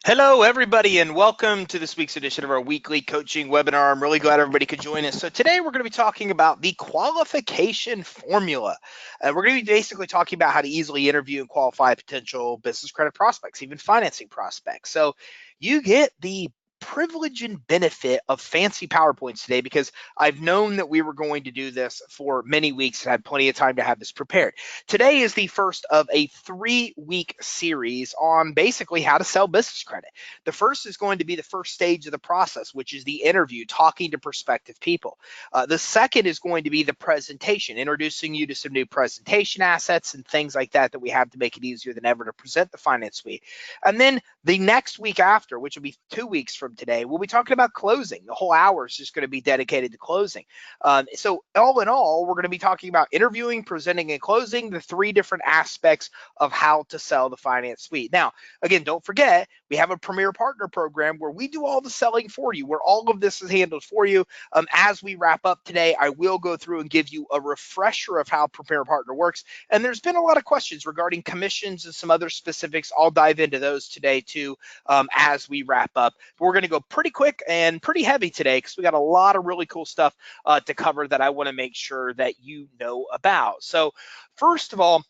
Hello, everybody, and welcome to this week's edition of our weekly coaching webinar. I'm really glad everybody could join us. So today we're going to be talking about the qualification formula. We're going to be basically talking about how to easily interview and qualify potential business credit prospects, even financing prospects. So you get the privilege and benefit of fancy PowerPoints today because I've known that we were going to do this for many weeks and had plenty of time to have this prepared. Today is the first of a 3-week series on basically how to sell business credit. The first is going to be the first stage of the process, which is the interview, talking to prospective people. The second is going to be the presentation, introducing you to some new presentation assets and things like that we have to make it easier than ever to present the finance suite. And then the next week after, which will be 2 weeks from today, we'll be talking about closing. The whole hour is just going to be dedicated to closing. So all in all, we're going to be talking about interviewing, presenting, and closing, the 3 different aspects of how to sell the finance suite. Now, again, don't forget, we have a Premier Partner program where we do all the selling for you, where all of this is handled for you. As we wrap up today, I will go through and give you a refresher of how Premier Partner works. And there's been a lot of questions regarding commissions and some other specifics. I'll dive into those today too as we wrap up. But we're going to go pretty quick and pretty heavy today because we got a lot of really cool stuff to cover that I want to make sure that you know about. So first of all,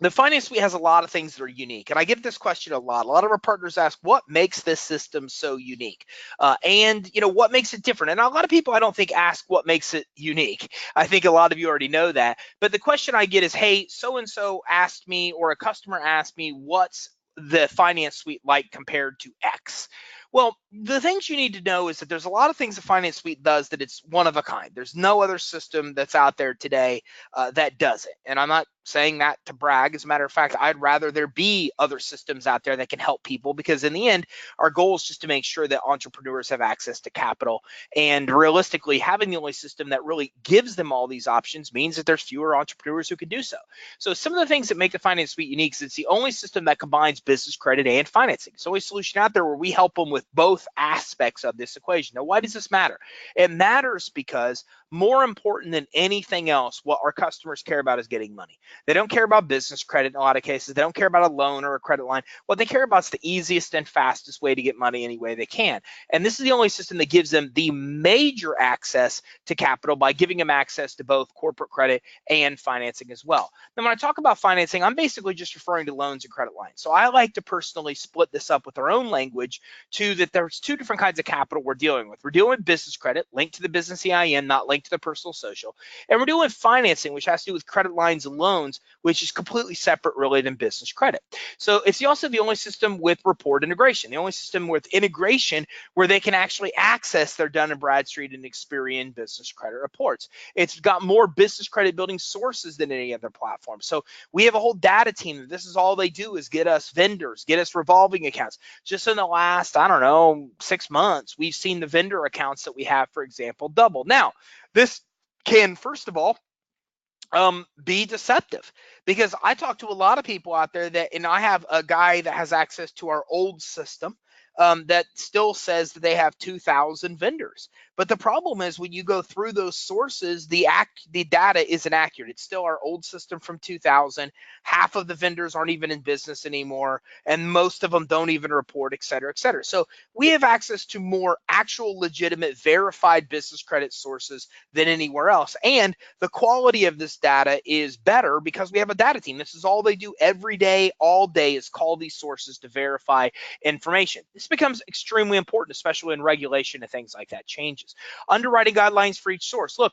the finance suite has a lot of things that are unique, and I get this question a lot. A lot of our partners ask, what makes this system so unique? And what makes it different? And a lot of people, I don't think, ask what makes it unique. I think a lot of you already know that. But the question I get is, hey, so-and-so asked me, or a customer asked me, what's the finance suite like compared to X? Well, the things you need to know is that there's a lot of things the finance suite does that it's one of a kind. There's no other system that's out there today that does it. And I'm not saying that to brag. As a matter of fact, I'd rather there be other systems out there that can help people, because in the end, our goal is just to make sure that entrepreneurs have access to capital. And realistically, having the only system that really gives them all these options means that there's fewer entrepreneurs who can do so. So some of the things that make the finance suite unique is it's the only system that combines business credit and financing. It's the only solution out there where we help them with both aspects of this equation. Now, why does this matter? It matters because more important than anything else, what our customers care about is getting money. They don't care about business credit in a lot of cases. They don't care about a loan or a credit line. What they care about is the easiest and fastest way to get money any way they can. And this is the only system that gives them the major access to capital by giving them access to both corporate credit and financing as well. Now, when I talk about financing, I'm basically just referring to loans and credit lines. So I like to personally split this up with our own language to that there's 2 different kinds of capital we're dealing with. We're dealing with business credit linked to the business EIN, not linked to the personal social. And we're doing financing, which has to do with credit lines and loans, which is completely separate really than business credit. So it's also the only system with report integration, the only system with integration where they can actually access their Dun & Bradstreet and Experian business credit reports. It's got more business credit building sources than any other platform. So we have a whole data team. This is all they do is get us vendors, get us revolving accounts. Just in the last, I don't know, 6 months, we've seen the vendor accounts that we have, for example, double. Now, this can, first of all, be deceptive, because I talk to a lot of people out there and I have a guy that has access to our old system that still says that they have 2,000 vendors. But the problem is when you go through those sources, the data isn't accurate. It's still our old system from 2000. Half of the vendors aren't even in business anymore, and most of them don't even report, et cetera, et cetera. So we have access to more actual, legitimate, verified business credit sources than anywhere else. And the quality of this data is better because we have a data team. This is all they do every day, all day, is call these sources to verify information. This becomes extremely important, especially when regulation and things like that changes. Underwriting guidelines for each source. Look,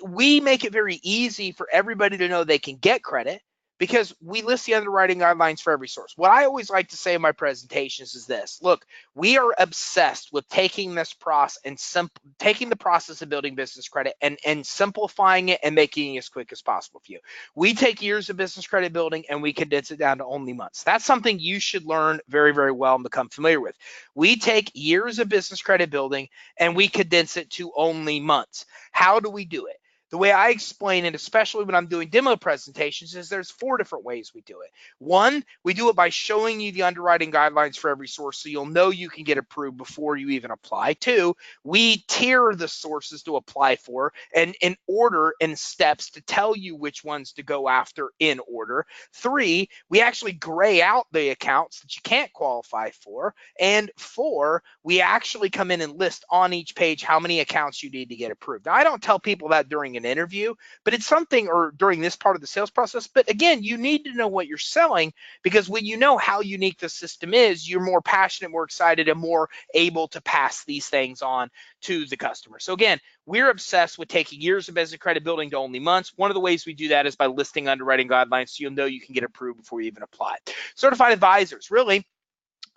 we make it very easy for everybody to know they can get credit because we list the underwriting guidelines for every source. What I always like to say in my presentations is this: look, we are obsessed with taking this process and taking the process of building business credit and simplifying it and making it as quick as possible for you. We take years of business credit building and we condense it down to only months. That's something you should learn very, very well and become familiar with. We take years of business credit building and we condense it to only months. How do we do it? The way I explain it, especially when I'm doing demo presentations, is there's 4 different ways we do it. One, we do it by showing you the underwriting guidelines for every source so you'll know you can get approved before you even apply. 2, we tier the sources to apply for and in order and steps to tell you which ones to go after in order. 3, we actually gray out the accounts that you can't qualify for. And 4, we actually come in and list on each page how many accounts you need to get approved. Now, I don't tell people that during an interview, but it's something, or during this part of the sales process. But again, you need to know what you're selling, because when you know how unique the system is, you're more passionate, more excited, and more able to pass these things on to the customer. So again, we're obsessed with taking years of business credit building to only months. One of the ways we do that is by listing underwriting guidelines so you'll know you can get approved before you even apply. Certified advisors, really,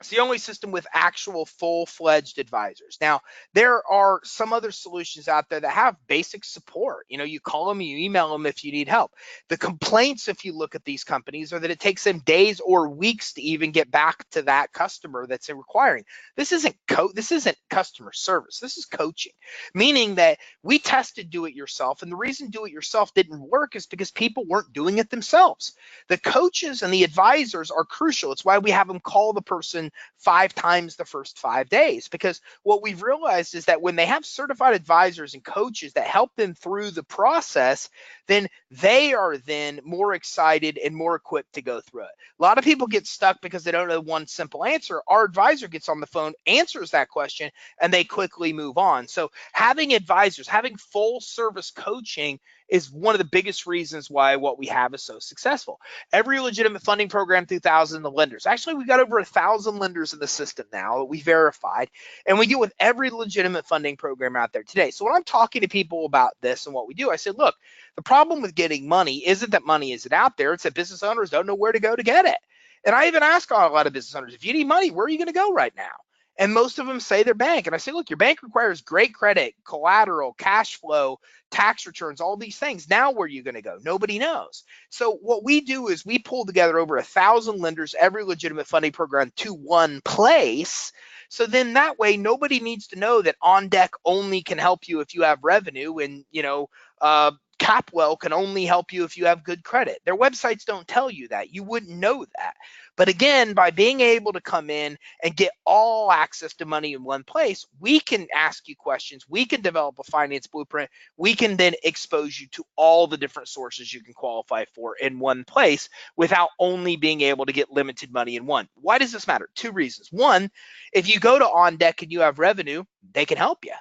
it's the only system with actual full-fledged advisors. Now, there are some other solutions out there that have basic support. You call them, you email them if you need help. The complaints, if you look at these companies, are that it takes them days or weeks to even get back to that customer that's requiring. This isn't customer service. This is coaching, meaning that we tested do it yourself, and the reason do it yourself didn't work is because people weren't doing it themselves. The coaches and the advisors are crucial. It's why we have them call the person 5 times the first 5 days, because what we've realized is that when they have certified advisors and coaches that help them through the process, then they are then more excited and more equipped to go through it. A lot of people get stuck because they don't know one simple answer. Our advisor gets on the phone, answers that question, and they quickly move on. So having advisors, having full service coaching is one of the biggest reasons why what we have is so successful. Every legitimate funding program through thousands of lenders. Actually, we've got over 1,000 lenders in the system now that we verified, and we deal with every legitimate funding program out there today. So when I'm talking to people about this and what we do, I said, look, the problem with getting money isn't that money isn't out there. It's that business owners don't know where to go to get it. And I even ask a lot of business owners, if you need money, where are you going to go right now? And most of them say their bank. And I say, look, your bank requires great credit, collateral, cash flow, tax returns, all these things. Now where are you going to go? Nobody knows. So what we do is we pull together over 1,000 lenders, every legitimate funding program to one place. So then that way, nobody needs to know that On Deck only can help you if you have revenue, and Capwell can only help you if you have good credit. Their websites don't tell you that. You wouldn't know that. But again, by being able to come in and get all access to money in one place, we can ask you questions. We can develop a finance blueprint. We can then expose you to all the different sources you can qualify for in one place without only being able to get limited money in one. Why does this matter? 2 reasons. One, if you go to On Deck and you have revenue, they can help you.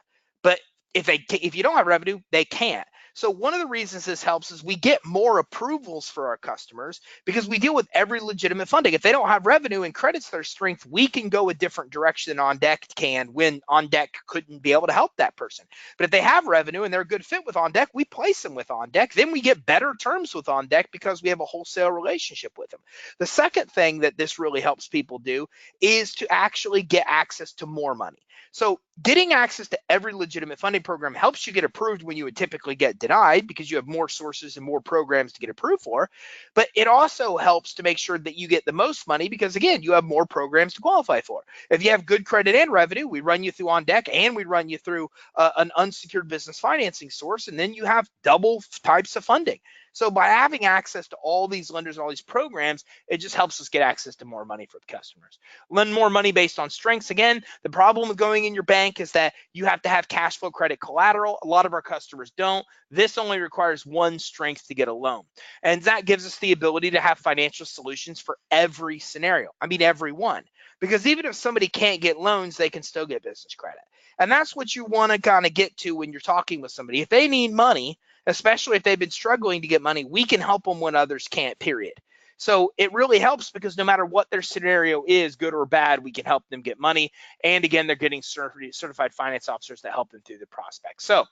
But if you don't have revenue, they can't. So one of the reasons this helps is we get more approvals for our customers because we deal with every legitimate funding. If they don't have revenue and credit's their strength, we can go a different direction than On Deck can when On Deck couldn't be able to help that person. But if they have revenue and they're a good fit with On Deck, we place them with On Deck. Then we get better terms with On Deck because we have a wholesale relationship with them. The second thing that this really helps people do is to actually get access to more money. So getting access to every legitimate funding program helps you get approved when you would typically get denied because you have more sources and more programs to get approved for. But it also helps to make sure that you get the most money because, again, you have more programs to qualify for. If you have good credit and revenue, we run you through On Deck and we run you through an unsecured business financing source, and then you have double types of funding. So by having access to all these lenders and all these programs, it just helps us get access to more money for the customers. Lend more money based on strengths. Again, the problem with going in your bank is that you have to have cash flow, credit, collateral. A lot of our customers don't. This only requires one strength to get a loan. And that gives us the ability to have financial solutions for every scenario. I mean, every one. Because even if somebody can't get loans, they can still get business credit. And that's what you want to kind of get to when you're talking with somebody. If they need money, especially if they've been struggling to get money, we can help them when others can't, period. So it really helps because no matter what their scenario is, good or bad, we can help them get money. And again, they're getting certified finance officers that help them through the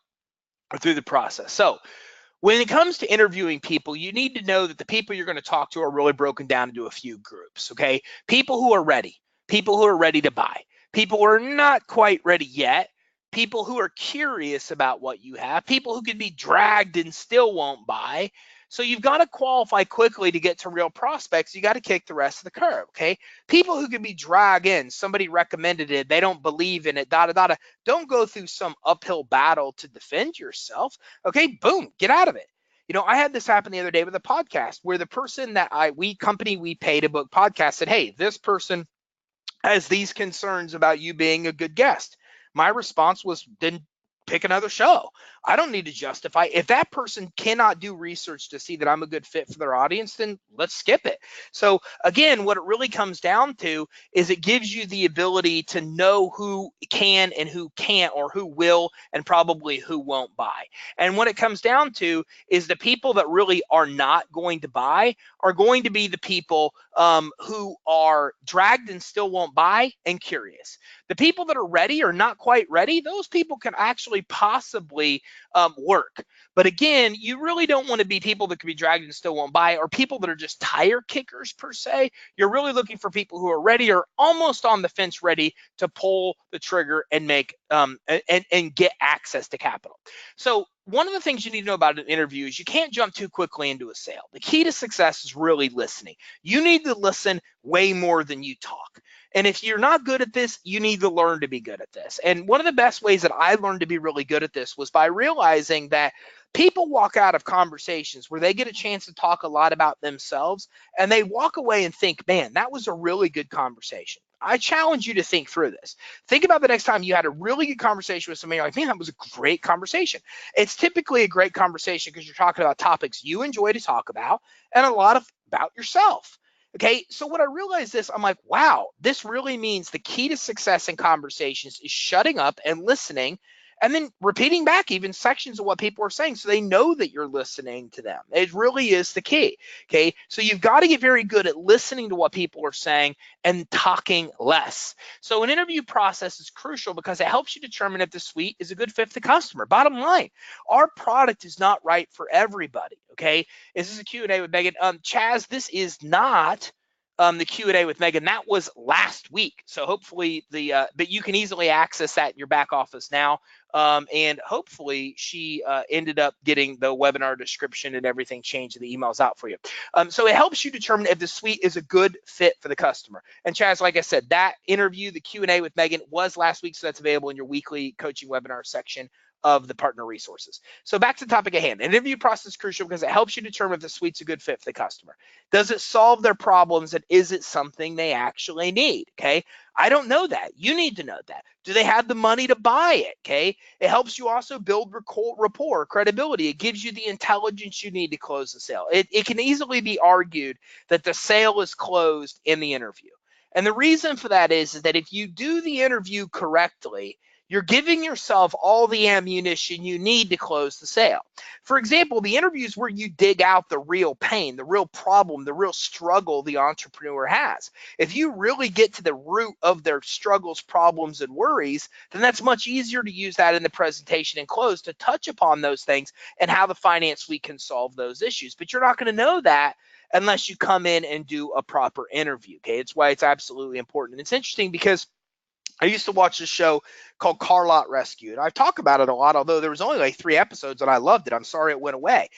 through the process. So when it comes to interviewing people, you need to know that the people you're going to talk to are really broken down into a few groups, okay? People who are ready to buy, people who are not quite ready yet, people who are curious about what you have, people who can be dragged and still won't buy. So you've got to qualify quickly to get to real prospects. You got to kick the rest of the curve, okay? People who can be dragged in, somebody recommended it, they don't believe in it, don't go through some uphill battle to defend yourself, okay? Boom, get out of it. I had this happen the other day with a podcast where the person that we pay to book podcast said, hey, this person has these concerns about you being a good guest. My response was, then pick another show. I don't need to justify. If that person cannot do research to see that I'm a good fit for their audience, then let's skip it. So again, what it really comes down to is it gives you the ability to know who can and who can't, or who will and probably who won't buy. And what it comes down to is the people that really are not going to buy are going to be the people who are dragged and still won't buy and curious. The people that are ready or not quite ready, those people can actually possibly work. But again, you really don't want to be people that can be dragged and still won't buy, or people that are just tire kickers per se. You're really looking for people who are ready or almost on the fence, ready to pull the trigger and make and get access to capital. So one of the things you need to know about an interview is you can't jump too quickly into a sale. The key to success is really listening. You need to listen way more than you talk. And if you're not good at this, you need to learn to be good at this. And one of the best ways that I learned to be really good at this was by realizing that people walk out of conversations where they get a chance to talk a lot about themselves, and they walk away and think, man, that was a really good conversation. I challenge you to think through this. Think about the next time you had a really good conversation with somebody. You're like, man, that was a great conversation. It's typically a great conversation because you're talking about topics you enjoy to talk about and a lot about yourself. Okay, so when I realized this, I'm like, wow, this really means the key to success in conversations is shutting up and listening, and then repeating back even sections of what people are saying so they know that you're listening to them. It really is the key. Okay, so you've got to get very good at listening to what people are saying and talking less. So an interview process is crucial because it helps you determine if the suite is a good fit for the customer. Bottom line, our product is not right for everybody. Okay, this is a Q&A with Megan. Chaz, this is not the Q&A with Megan. That was last week. So hopefully but you can easily access that in your back office now. And hopefully she ended up getting the webinar description and everything changed and the emails out for you. So it helps you determine if the suite is a good fit for the customer. And Chaz, like I said, that interview, the Q&A with Megan, was last week. So that's available in your weekly coaching webinar section of the partner resources. So back to the topic at hand. An interview process is crucial because it helps you determine if the suite's a good fit for the customer. Does it solve their problems, and is it something they actually need? Okay, I don't know that. You need to know that. Do they have the money to buy it? Okay, it helps you also build rapport, credibility. It gives you the intelligence you need to close the sale. It can easily be argued that the sale is closed in the interview. And the reason for that is that if you do the interview correctly, you're giving yourself all the ammunition you need to close the sale. For example, the interviews where you dig out the real pain, the real problem, the real struggle the entrepreneur has. If you really get to the root of their struggles, problems, and worries, then that's much easier to use that in the presentation and close to touch upon those things and how the finance suite can solve those issues. But you're not going to know that unless you come in and do a proper interview. Okay, it's why it's absolutely important. And it's interesting because I used to watch this show called Car Lot Rescue, and I've talked about it a lot, although there was only like 3 episodes and I loved it. I'm sorry it went away.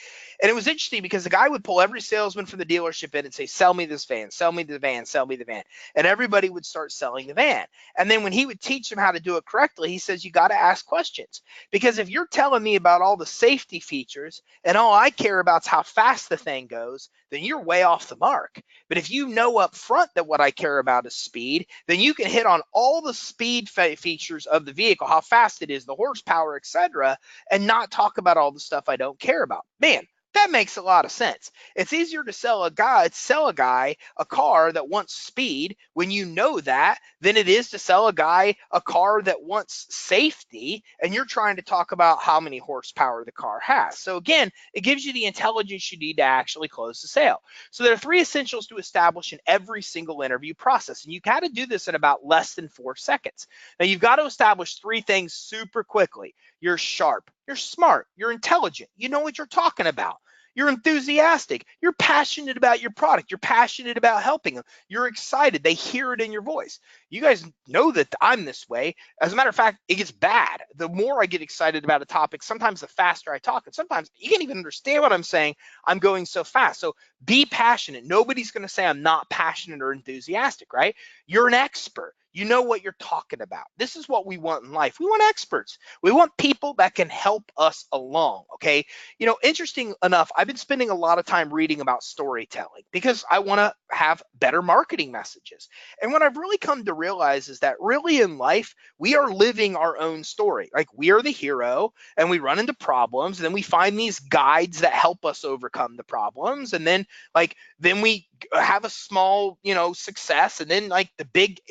And it was interesting because the guy would pull every salesman from the dealership in and say, sell me this van, sell me the van, sell me the van. And everybody would start selling the van. And then when he would teach them how to do it correctly, he says, you got to ask questions. Because if you're telling me about all the safety features and all I care about is how fast the thing goes, then you're way off the mark. But if you know up front that what I care about is speed, then you can hit on all the speed features of the vehicle, how fast it is, the horsepower, etc., and not talk about all the stuff I don't care about. Man, that makes a lot of sense. It's easier to sell a guy a car that wants speed when you know that than it is to sell a guy a car that wants safety and you're trying to talk about how many horsepower the car has. So again, it gives you the intelligence you need to actually close the sale. So there are 3 essentials to establish in every single interview process, and you got to do this in about less than 4 seconds. Now you've got to establish 3 things super quickly. You're sharp, you're smart, you're intelligent, you know what you're talking about. You're enthusiastic. You're passionate about your product. You're passionate about helping them. You're excited. They hear it in your voice. You guys know that I'm this way. As a matter of fact, it gets bad. The more I get excited about a topic, sometimes the faster I talk. And sometimes you can't even understand what I'm saying. I'm going so fast. So be passionate. Nobody's going to say I'm not passionate or enthusiastic, right? You're an expert. You know what you're talking about. This is what we want in life. We want experts. We want people that can help us along, okay? Interesting enough, I've been spending a lot of time reading about storytelling because I want to have better marketing messages. And what I've really come to realize is that really in life, we are living our own story. Like we are the hero and we run into problems and then we find these guides that help us overcome the problems. And then we have a small, success. And then like the big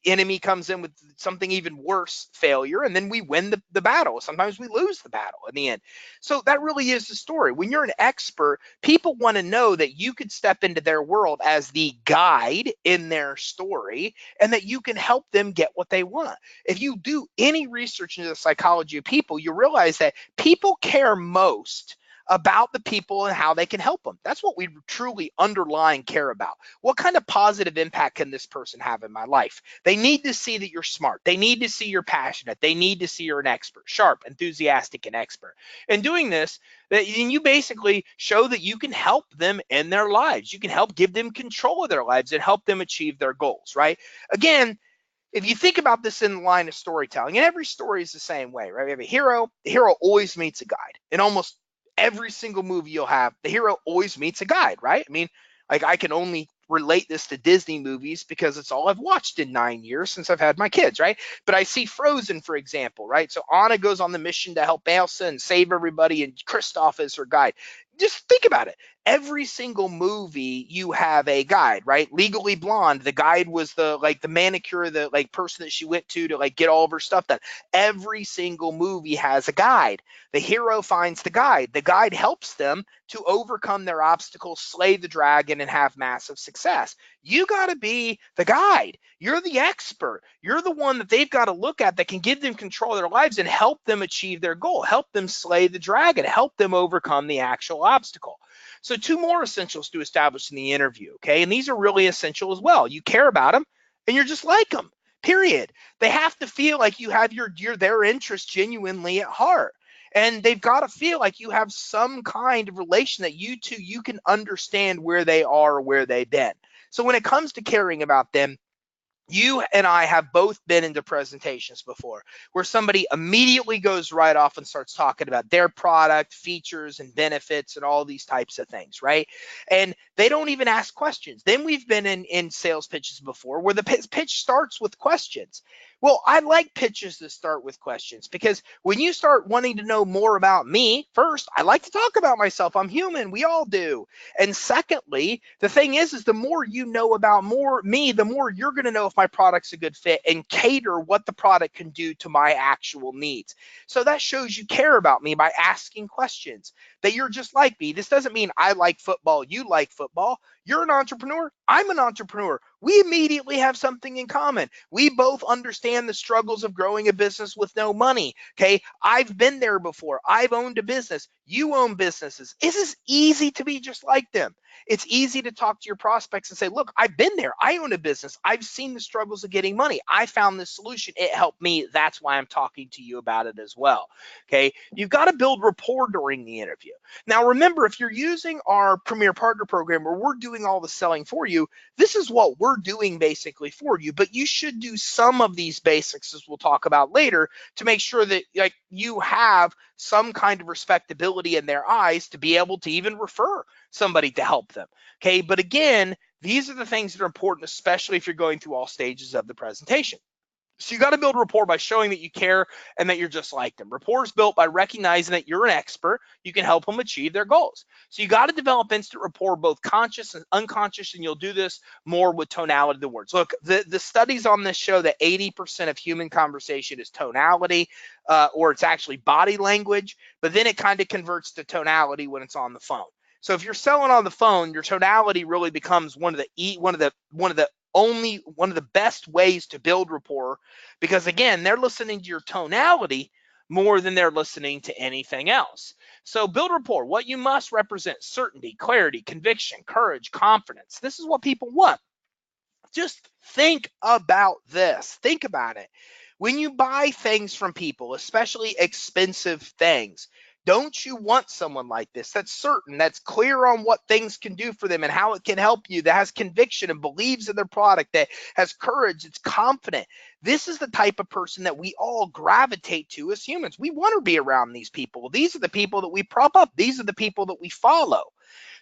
enemy comes in with something even worse, failure. And then we win the battle. Sometimes we lose the battle in the end. So that really is the story. When you're an expert, people want to know that you could step into their world as the guide in their story and that you can help them get what they want. If you do any research into the psychology of people, you realize that people care most about the people and how they can help them. That's what we truly underlying care about. What kind of positive impact can this person have in my life? They need to see that you're smart. They need to see you're passionate. They need to see you're an expert, sharp, enthusiastic, and expert. In doing this, then you basically show that you can help them in their lives. You can help give them control of their lives and help them achieve their goals, right? Again, if you think about this in the line of storytelling, and every story is the same way, right? We have a hero. The hero always meets a guide. In almost every single movie you'll have, the hero always meets a guide, right? I mean, like I can only relate this to Disney movies because it's all I've watched in 9 years since I've had my kids, right? But I see Frozen, for example, right? So Anna goes on the mission to help Elsa and save everybody, and Kristoff is her guide. Just think about it. Every single movie you have a guide, right? Legally Blonde, the guide was the manicure, the person that she went to get all of her stuff done. Every single movie has a guide. The hero finds the guide. The guide helps them to overcome their obstacles, slay the dragon, and have massive success. You got to be the guide. You're the expert. You're the one that they've got to look at that can give them control of their lives and help them achieve their goal, help them slay the dragon, help them overcome the actual obstacle. So two more essentials to establish in the interview, okay? And these are really essential as well. You care about them and you're just like them, period. They have to feel like you have their interest genuinely at heart. And they've got to feel like you have some kind of relation that you can understand where they are or where they've been. So when it comes to caring about them, you and I have both been into presentations before where somebody immediately goes right off and starts talking about their product, features, and benefits and all these types of things, right? And they don't even ask questions. Then we've been in sales pitches before where the pitch starts with questions. Well, I like pitches that start with questions because when you start wanting to know more about me, first, I like to talk about myself. I'm human. We all do. And secondly, the thing is the more you know about me, the more you're going to know if my product's a good fit and cater what the product can do to my actual needs. So that shows you care about me by asking questions, that you're just like me. This doesn't mean I like football, you like football. You're an entrepreneur, I'm an entrepreneur. We immediately have something in common. We both understand the struggles of growing a business with no money. Okay. I've been there before. I've owned a business. You own businesses. It is easy to be just like them. It's easy to talk to your prospects and say, look, I've been there. I own a business. I've seen the struggles of getting money. I found this solution. It helped me. That's why I'm talking to you about it as well. Okay. You've got to build rapport during the interview. Now, remember, if you're using our Premier Partner Program where we're doing all the selling for you, this is what we're doing basically for you, but you should do some of these basics, as we'll talk about later, to make sure that you have some kind of respectability in their eyes to be able to even refer somebody to help them. Okay, but again, these are the things that are important, especially if you're going through all stages of the presentation. So you got to build rapport by showing that you care and that you're just like them. Rapport is built by recognizing that you're an expert. You can help them achieve their goals. So you got to develop instant rapport, both conscious and unconscious, and you'll do this more with tonality of the words. Look, the studies on this show that 80% of human conversation is tonality, or it's actually body language, but then it kind of converts to tonality when it's on the phone. So if you're selling on the phone, your tonality really becomes one of the best ways to build rapport, because again, they're listening to your tonality more than they're listening to anything else. So build rapport. What you must represent: certainty, clarity, conviction, courage, confidence. This is what people want. Just think about this. Think about it. When you buy things from people, especially expensive things, don't you want someone like this that's certain, that's clear on what things can do for them and how it can help you, that has conviction and believes in their product, that has courage, it's confident? This is the type of person that we all gravitate to as humans. We want to be around these people. These are the people that we prop up. These are the people that we follow.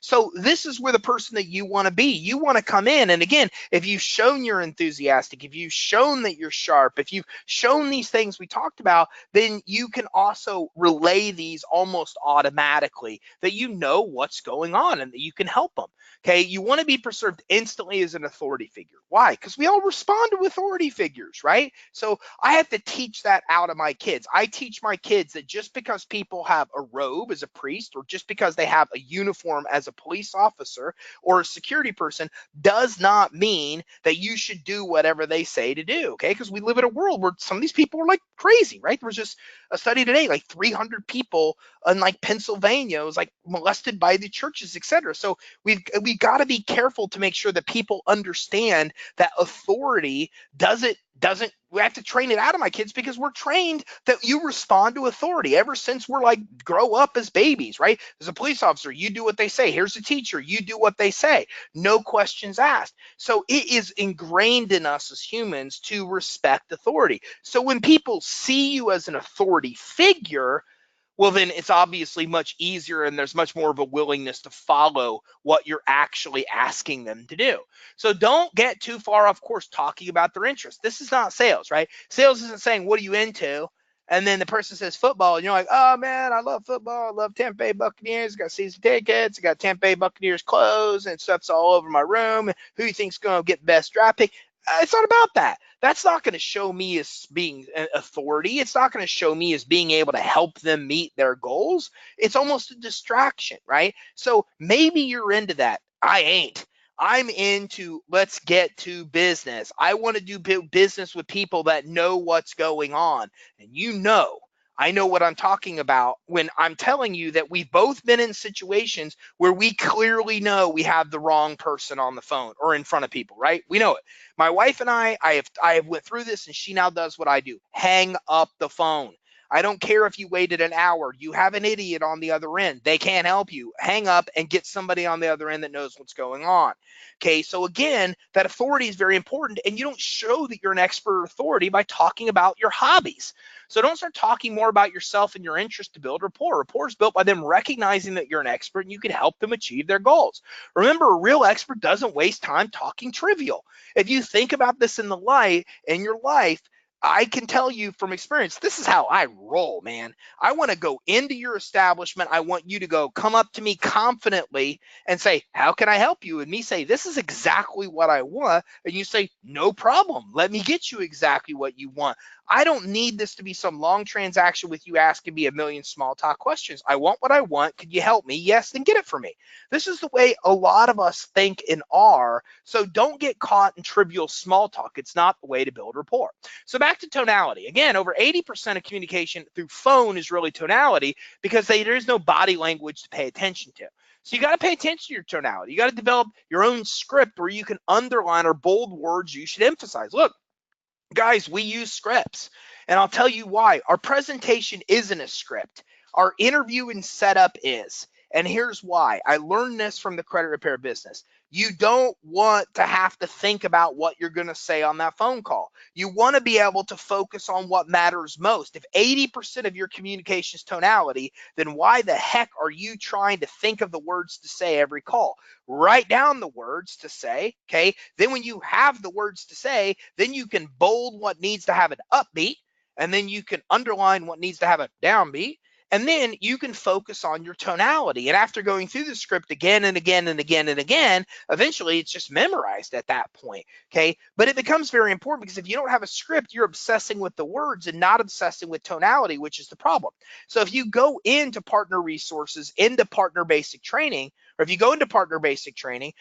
So this is where the person that you want to be. You want to come in, and again, if you've shown you're enthusiastic, if you've shown that you're sharp, if you've shown these things we talked about, then you can also relay these almost automatically, that you know what's going on and that you can help them. Okay, you want to be perceived instantly as an authority figure. Why? Because we all respond to authority figures, right? So I have to teach that out of my kids. I teach my kids that just because people have a robe as a priest, or just because they have a uniform as a police officer or a security person, does not mean that you should do whatever they say to do. Okay, because we live in a world where some of these people are like crazy, right? There was just a study today, like 300 people in like Pennsylvania was like molested by the churches, etc. So we've got to be careful to make sure that people understand that authority doesn't we have to train it out of my kids, because we're trained that you respond to authority ever since we're like grow up as babies, right? As a police officer, you do what they say. Here's a teacher, you do what they say, no questions asked. So it is ingrained in us as humans to respect authority. So when people see you as an authority figure, well, then it's obviously much easier, and there's much more of a willingness to follow what you're actually asking them to do. So don't get too far off course talking about their interests. This is not sales, right? Sales isn't saying, what are you into? And then the person says football, and you're like, oh man, I love football. I love Tampa Bay Buccaneers. I got season tickets. I got Tampa Bay Buccaneers clothes, and stuff's all over my room. Who do you think's going to get the best draft pick? It's not about that. That's not going to show me as being an authority. It's not going to show me as being able to help them meet their goals. It's almost a distraction, right? So maybe you're into that. I ain't. I'm into let's get to business. I want to do business with people that know what's going on. And I know what I'm talking about when I'm telling you that we've both been in situations where we clearly know we have the wrong person on the phone or in front of people, right? We know it. My wife and I have went through this, and she now does what I do: hang up the phone. I don't care if you waited an hour. You have an idiot on the other end. They can't help you. Hang up and get somebody on the other end that knows what's going on. Okay, so again, that authority is very important, and you don't show that you're an expert authority by talking about your hobbies. So don't start talking more about yourself and your interest to build rapport. Rapport is built by them recognizing that you're an expert and you can help them achieve their goals. Remember, a real expert doesn't waste time talking trivial. If you think about this in your life, I can tell you from experience, this is how I roll, man. I want to go into your establishment. I want you to come up to me confidently and say, how can I help you? And me say, this is exactly what I want. And you say, no problem. Let me get you exactly what you want. I don't need this to be some long transaction with you asking me a million small talk questions. I want what I want. Could you help me? Yes, then get it for me. This is the way a lot of us think and are. So don't get caught in trivial small talk. It's not the way to build rapport. So back to tonality. Again, over 80% of communication through phone is really tonality, because there is no body language to pay attention to. So you got to pay attention to your tonality. You got to develop your own script where you can underline or bold words you should emphasize. Look, guys, we use scripts, and I'll tell you why. Our presentation isn't a script. Our interview and setup is. And here's why. I learned this from the credit repair business. You don't want to have to think about what you're going to say on that phone call. You want to be able to focus on what matters most. If 80% of your communication is tonality, then why the heck are you trying to think of the words to say every call? Write down the words to say, okay? Then when you have the words to say, then you can bold what needs to have an upbeat, and then you can underline what needs to have a downbeat. And then you can focus on your tonality. And after going through the script again and again and again and again, eventually it's just memorized at that point, okay? But it becomes very important, because if you don't have a script, you're obsessing with the words and not obsessing with tonality, which is the problem. So if you go into partner resources, into partner basic training, Or if you go into partner basic training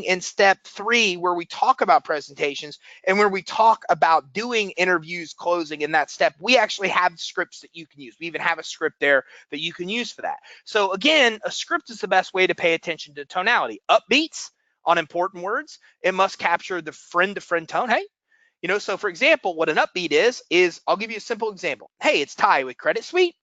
in step 3, where we talk about presentations and where we talk about doing interviews, closing in that step, we actually have scripts that you can use. We even have a script there that you can use for that. So again, a script is the best way to pay attention to tonality. Upbeats on important words, it must capture the friend-to-friend tone. Hey, so for example, what an upbeat is I'll give you a simple example. Hey, it's Ty with Credit Suite.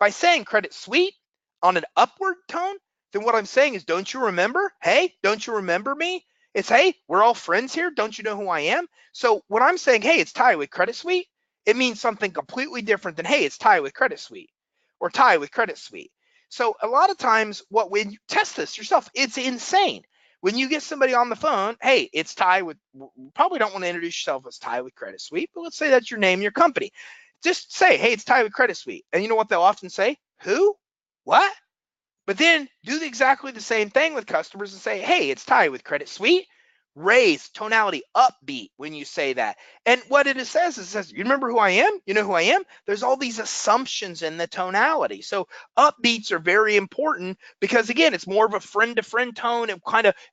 By saying Credit Suite on an upward tone, then what I'm saying is, don't you remember? Hey, don't you remember me? It's, hey, we're all friends here. Don't you know who I am? So when I'm saying, hey, it's Ty with Credit Suite, it means something completely different than, hey, it's Ty with Credit Suite or Ty with Credit Suite. So a lot of times when you test this yourself, it's insane. When you get somebody on the phone, hey, it's Ty with, probably don't want to introduce yourself as Ty with Credit Suite, but let's say that's your name, your company. Just say, hey, it's Ty with Credit Suite. And you know what they'll often say? Who? What? But then do exactly the same thing with customers and say, hey, it's Ty with Credit Suite. Raise tonality, upbeat when you say that. And what it says is, it says, you remember who I am? You know who I am? There's all these assumptions in the tonality. So upbeats are very important because, again, it's more of a friend-to-friend tone.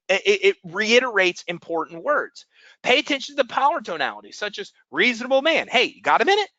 It reiterates important words. Pay attention to the power tonality, such as reasonable man. Hey, you got a minute?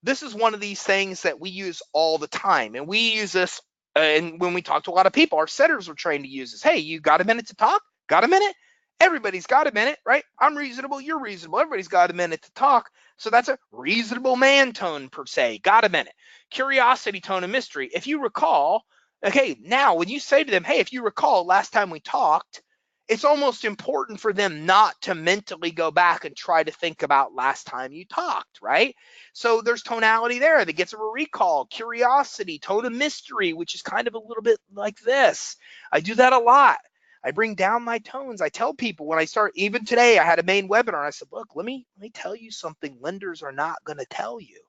This is one of these things that we use all the time. And we use this and when we talk to a lot of people, our setters were trained to use this. Hey, you got a minute to talk? Got a minute? Everybody's got a minute, right? I'm reasonable, you're reasonable. Everybody's got a minute to talk. So that's a reasonable man tone per se. Got a minute. Curiosity tone and mystery. If you recall, okay, now when you say to them, hey, if you recall last time we talked, it's almost important for them not to mentally go back and try to think about last time you talked, right? So there's tonality there that gets a recall, curiosity, tone of mystery, which is kind of a little bit like this. I do that a lot. I bring down my tones. I tell people when I start, even today, I had a main webinar. And I said, look, let me tell you something lenders are not going to tell you.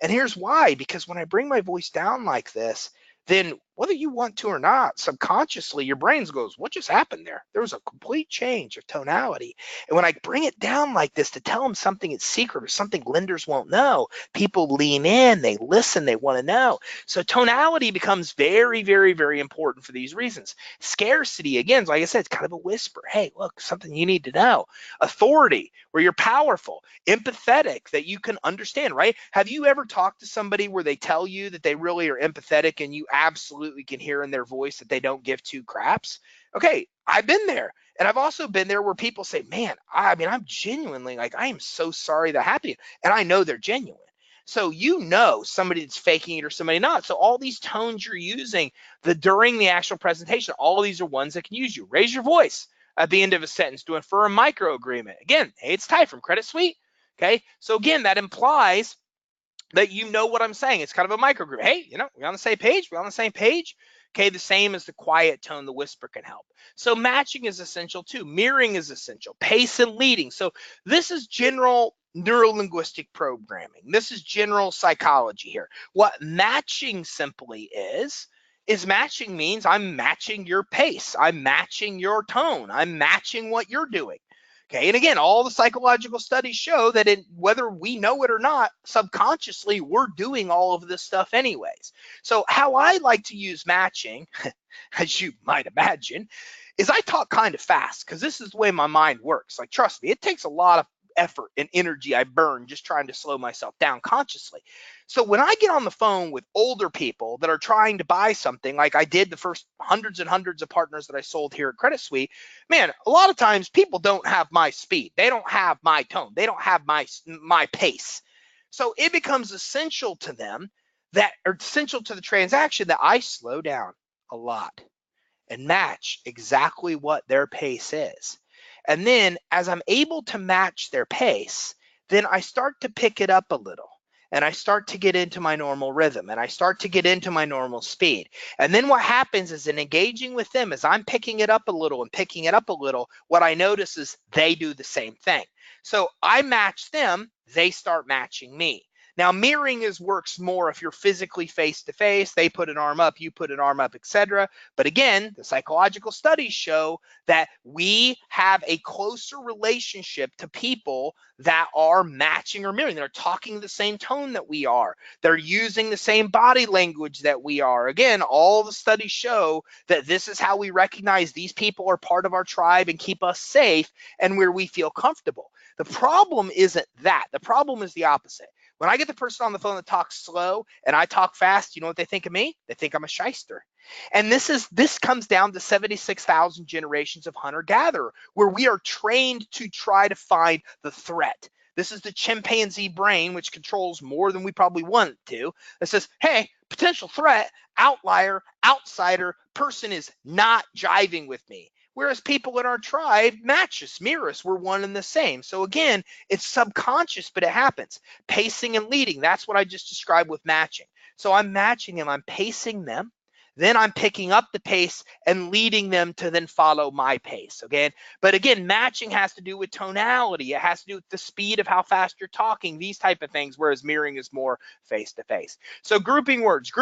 And here's why, because when I bring my voice down like this, then whether you want to or not, subconsciously, your brain goes, what just happened there? There was a complete change of tonality. And when I bring it down like this to tell them something it's secret or something lenders won't know, people lean in, they listen, they want to know. So tonality becomes very, very, very important for these reasons. Scarcity, again, like I said, it's kind of a whisper. Hey, look, something you need to know. Authority, where you're powerful. Empathetic, that you can understand, right? Have you ever talked to somebody where they tell you that they really are empathetic and you absolutely can hear in their voice that they don't give two craps? Okay, I've been there. And I've also been there where people say, man, I'm genuinely like, I am so sorry that happened. And I know they're genuine. So somebody that's faking it or somebody not. So all these tones you're using during the actual presentation, all of these are ones that can use you. Raise your voice at the end of a sentence to infer a micro agreement. Again, hey, it's Ty from Credit Suite. Okay, so again, that implies that you know what I'm saying. It's kind of a microgroup. Hey, we on the same page? We on the same page? Okay, the same as the quiet tone, the whisper can help. So matching is essential too. Mirroring is essential. Pace and leading. So this is general neuro-linguistic programming. This is general psychology here. What matching simply is matching means I'm matching your pace. I'm matching your tone. I'm matching what you're doing. Okay, and again, all the psychological studies show that whether we know it or not, subconsciously, we're doing all of this stuff anyways. So how I like to use matching, as you might imagine, is I talk kind of fast because this is the way my mind works. Like, trust me, it takes a lot of effort and energy I burn just trying to slow myself down consciously. So when I get on the phone with older people that are trying to buy something, like I did the first hundreds and hundreds of partners that I sold here at Credit Suite, man, a lot of times people don't have my speed. They don't have my tone. They don't have my pace. So it becomes essential to them essential to the transaction that I slow down a lot and match exactly what their pace is. And then as I'm able to match their pace, then I start to pick it up a little and I start to get into my normal rhythm and I start to get into my normal speed. And then what happens is in engaging with them, as I'm picking it up a little and picking it up a little, what I notice is they do the same thing. So I match them, they start matching me. Now, mirroring works more if you're physically face to face. They put an arm up, you put an arm up, etc. But again, the psychological studies show that we have a closer relationship to people that are matching or mirroring. They're talking the same tone that we are. They're using the same body language that we are. Again, all the studies show that this is how we recognize these people are part of our tribe and keep us safe and where we feel comfortable. The problem isn't that. The problem is the opposite. When I get the person on the phone that talks slow and I talk fast, you know what they think of me? They think I'm a shyster. And this comes down to 76,000 generations of hunter-gatherer, where we are trained to try to find the threat. This is the chimpanzee brain, which controls more than we probably want it to. It says, hey, potential threat, outlier, outsider, person is not jiving with me. Whereas people in our tribe match us, mirror us, we're one and the same. So again, it's subconscious, but it happens. Pacing and leading, that's what I just described with matching. So I'm matching them, I'm pacing them, then I'm picking up the pace and leading them to then follow my pace, okay? But again, matching has to do with tonality. It has to do with the speed of how fast you're talking, these type of things, whereas mirroring is more face-to-face. So grouping words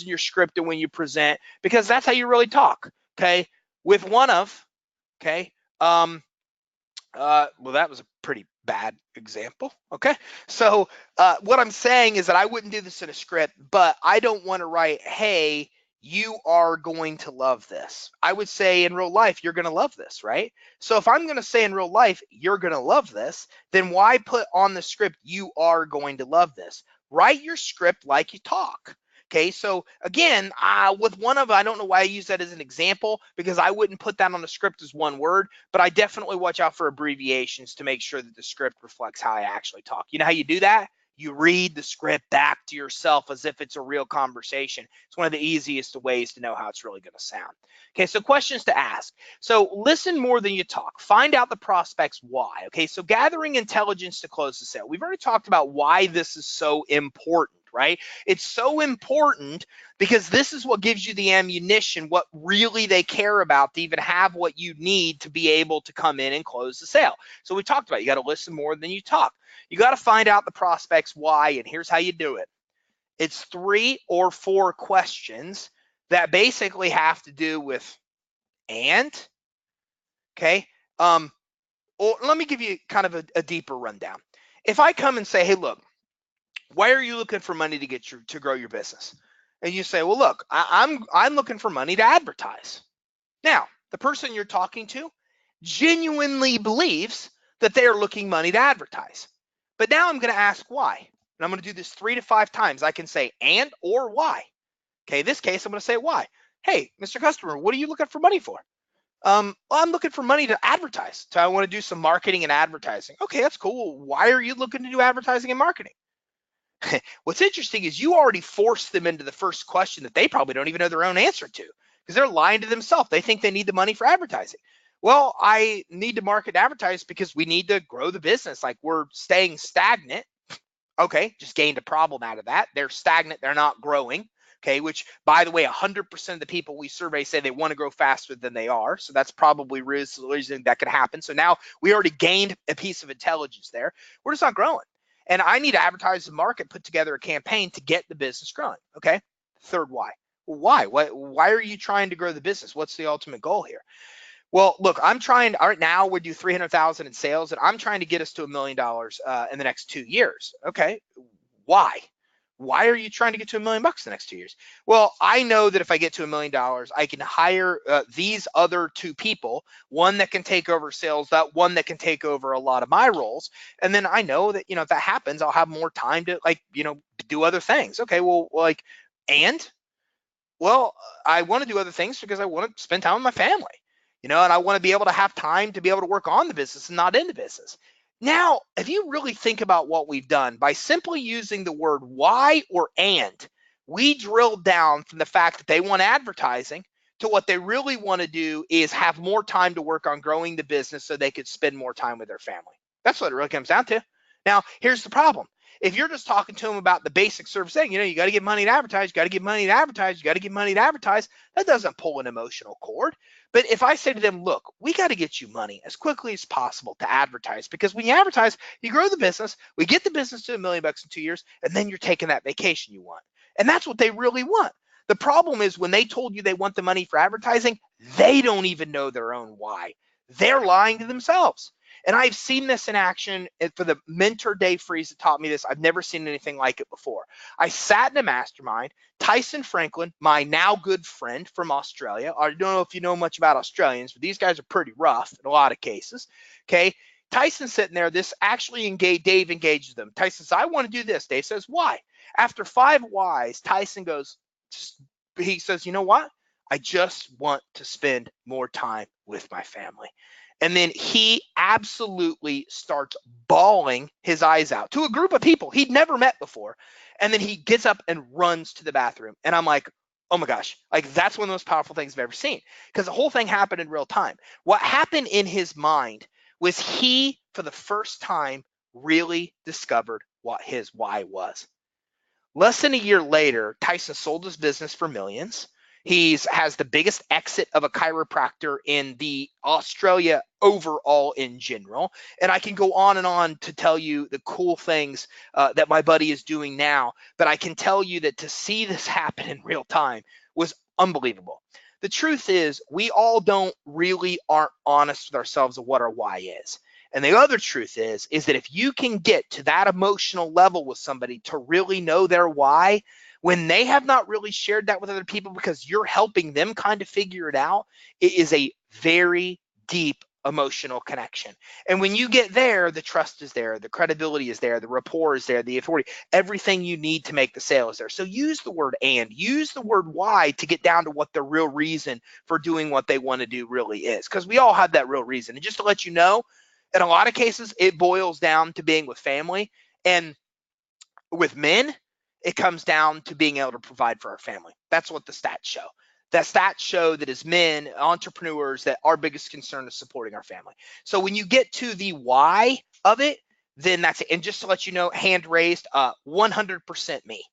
in your script and when you present, because that's how you really talk, okay? With one of, okay? Well, that was a pretty bad example, okay? So what I'm saying is that I wouldn't do this in a script, but I don't want to write, hey, you are going to love this. I would say in real life, you're going to love this, right? So if I'm going to say in real life, you're going to love this, then why put on the script, you are going to love this? Write your script like you talk. Okay, so again, with one of, I don't know why I use that as an example, because I wouldn't put that on the script as one word, but I definitely watch out for abbreviations to make sure that the script reflects how I actually talk. You know how you do that? You read the script back to yourself as if it's a real conversation. It's one of the easiest ways to know how it's really going to sound. Okay, so questions to ask. So listen more than you talk. Find out the prospect's why. Okay, so gathering intelligence to close the sale. We've already talked about why this is so important, right? It's so important because this is what gives you the ammunition, what really they care about to even have what you need to be able to come in and close the sale. So we talked about, you got to listen more than you talk. You got to find out the prospect's why, and here's how you do it. It's 3 or 4 questions that basically have to do with and, okay? Or let me give you kind of a deeper rundown. If I come and say, hey, look, why are you looking for money to grow your business? And you say, well, look, I'm looking for money to advertise. Now, the person you're talking to genuinely believes that they are looking money to advertise. But now I'm going to ask why. And I'm going to do this 3 to 5 times. I can say and or why. Okay, in this case, I'm going to say why. Hey, Mr. Customer, what are you looking for money for? Well, I'm looking for money to advertise. So I want to do some marketing and advertising. Okay, that's cool. Why are you looking to do advertising and marketing? What's interesting is you already forced them into the first question that they probably don't even know their own answer to, because they're lying to themselves. They think they need the money for advertising. Well, I need to market and advertise because we need to grow the business. Like, we're staying stagnant. Okay, just gained a problem out of that. They're stagnant, they're not growing. Okay, which, by the way, 100% of the people we survey say they want to grow faster than they are. So that's probably reason that could happen. So now we already gained a piece of intelligence there. We're just not growing. And I need to advertise the market, put together a campaign to get the business growing. Okay, third why. Why? Why are you trying to grow the business? What's the ultimate goal here? Well, look, I'm trying to, right now we do 300,000 in sales, and I'm trying to get us to $1 million in the next 2 years. Okay, why? Why are you trying to get to $1 million the next 2 years? Well, I know that if I get to $1 million, I can hire these other 2 people, one that can take over sales, that one that can take over a lot of my roles. And then I know that, if that happens, I'll have more time to do other things. Okay, well, and well, I want to do other things because I want to spend time with my family, and I want to be able to have time to be able to work on the business and not in the business. Now, if you really think about what we've done, by simply using the word why or and, we drilled down from the fact that they want advertising to what they really want to do is have more time to work on growing the business so they could spend more time with their family. That's what it really comes down to. Now, here's the problem. If you're just talking to them about the basic service thing, you got to get money to advertise, you got to get money to advertise, you got to get money to advertise, that doesn't pull an emotional cord. But if I say to them, look, we got to get you money as quickly as possible to advertise, because when you advertise, you grow the business, we get the business to $1 million in 2 years, and then you're taking that vacation you want. And that's what they really want. The problem is when they told you they want the money for advertising, they don't even know their own why. They're lying to themselves. And I've seen this in action for the mentor Dave Freeze that taught me this. I've never seen anything like it before. I sat in a mastermind. Tyson Franklin, my now good friend from Australia. I don't know if you know much about Australians, but these guys are pretty rough in a lot of cases. Okay. Tyson's sitting there. This actually Dave engages them. Tyson says, I want to do this. Dave says, why? After 5 whys, Tyson he says, you know what? I just want to spend more time with my family. And then he absolutely starts bawling his eyes out to a group of people he'd never met before. And then he gets up and runs to the bathroom. And I'm like, oh my gosh, like that's one of the most powerful things I've ever seen, because the whole thing happened in real time. What happened in his mind was he, for the first time, really discovered what his why was. Less than a year later, Tyson sold his business for millions. He has the biggest exit of a chiropractor in the Australia overall in general. And I can go on and on to tell you the cool things that my buddy is doing now. But I can tell you that to see this happen in real time was unbelievable. The truth is, we all aren't honest with ourselves of what our why is. And the other truth is that if you can get to that emotional level with somebody to really know their why, when they have not really shared that with other people because you're helping them kind of figure it out, it is a very deep emotional connection. And when you get there, the trust is there, the credibility is there, the rapport is there, the authority, everything you need to make the sale is there. So use the word and, use the word why to get down to what the real reason for doing what they want to do really is, because we all have that real reason. And just to let you know, in a lot of cases, it boils down to being with family. And with men, it comes down to being able to provide for our family. That's what the stats show. The stats show that as men, entrepreneurs, that our biggest concern is supporting our family. So when you get to the why of it, then that's it. And just to let you know, hand raised, 100% me.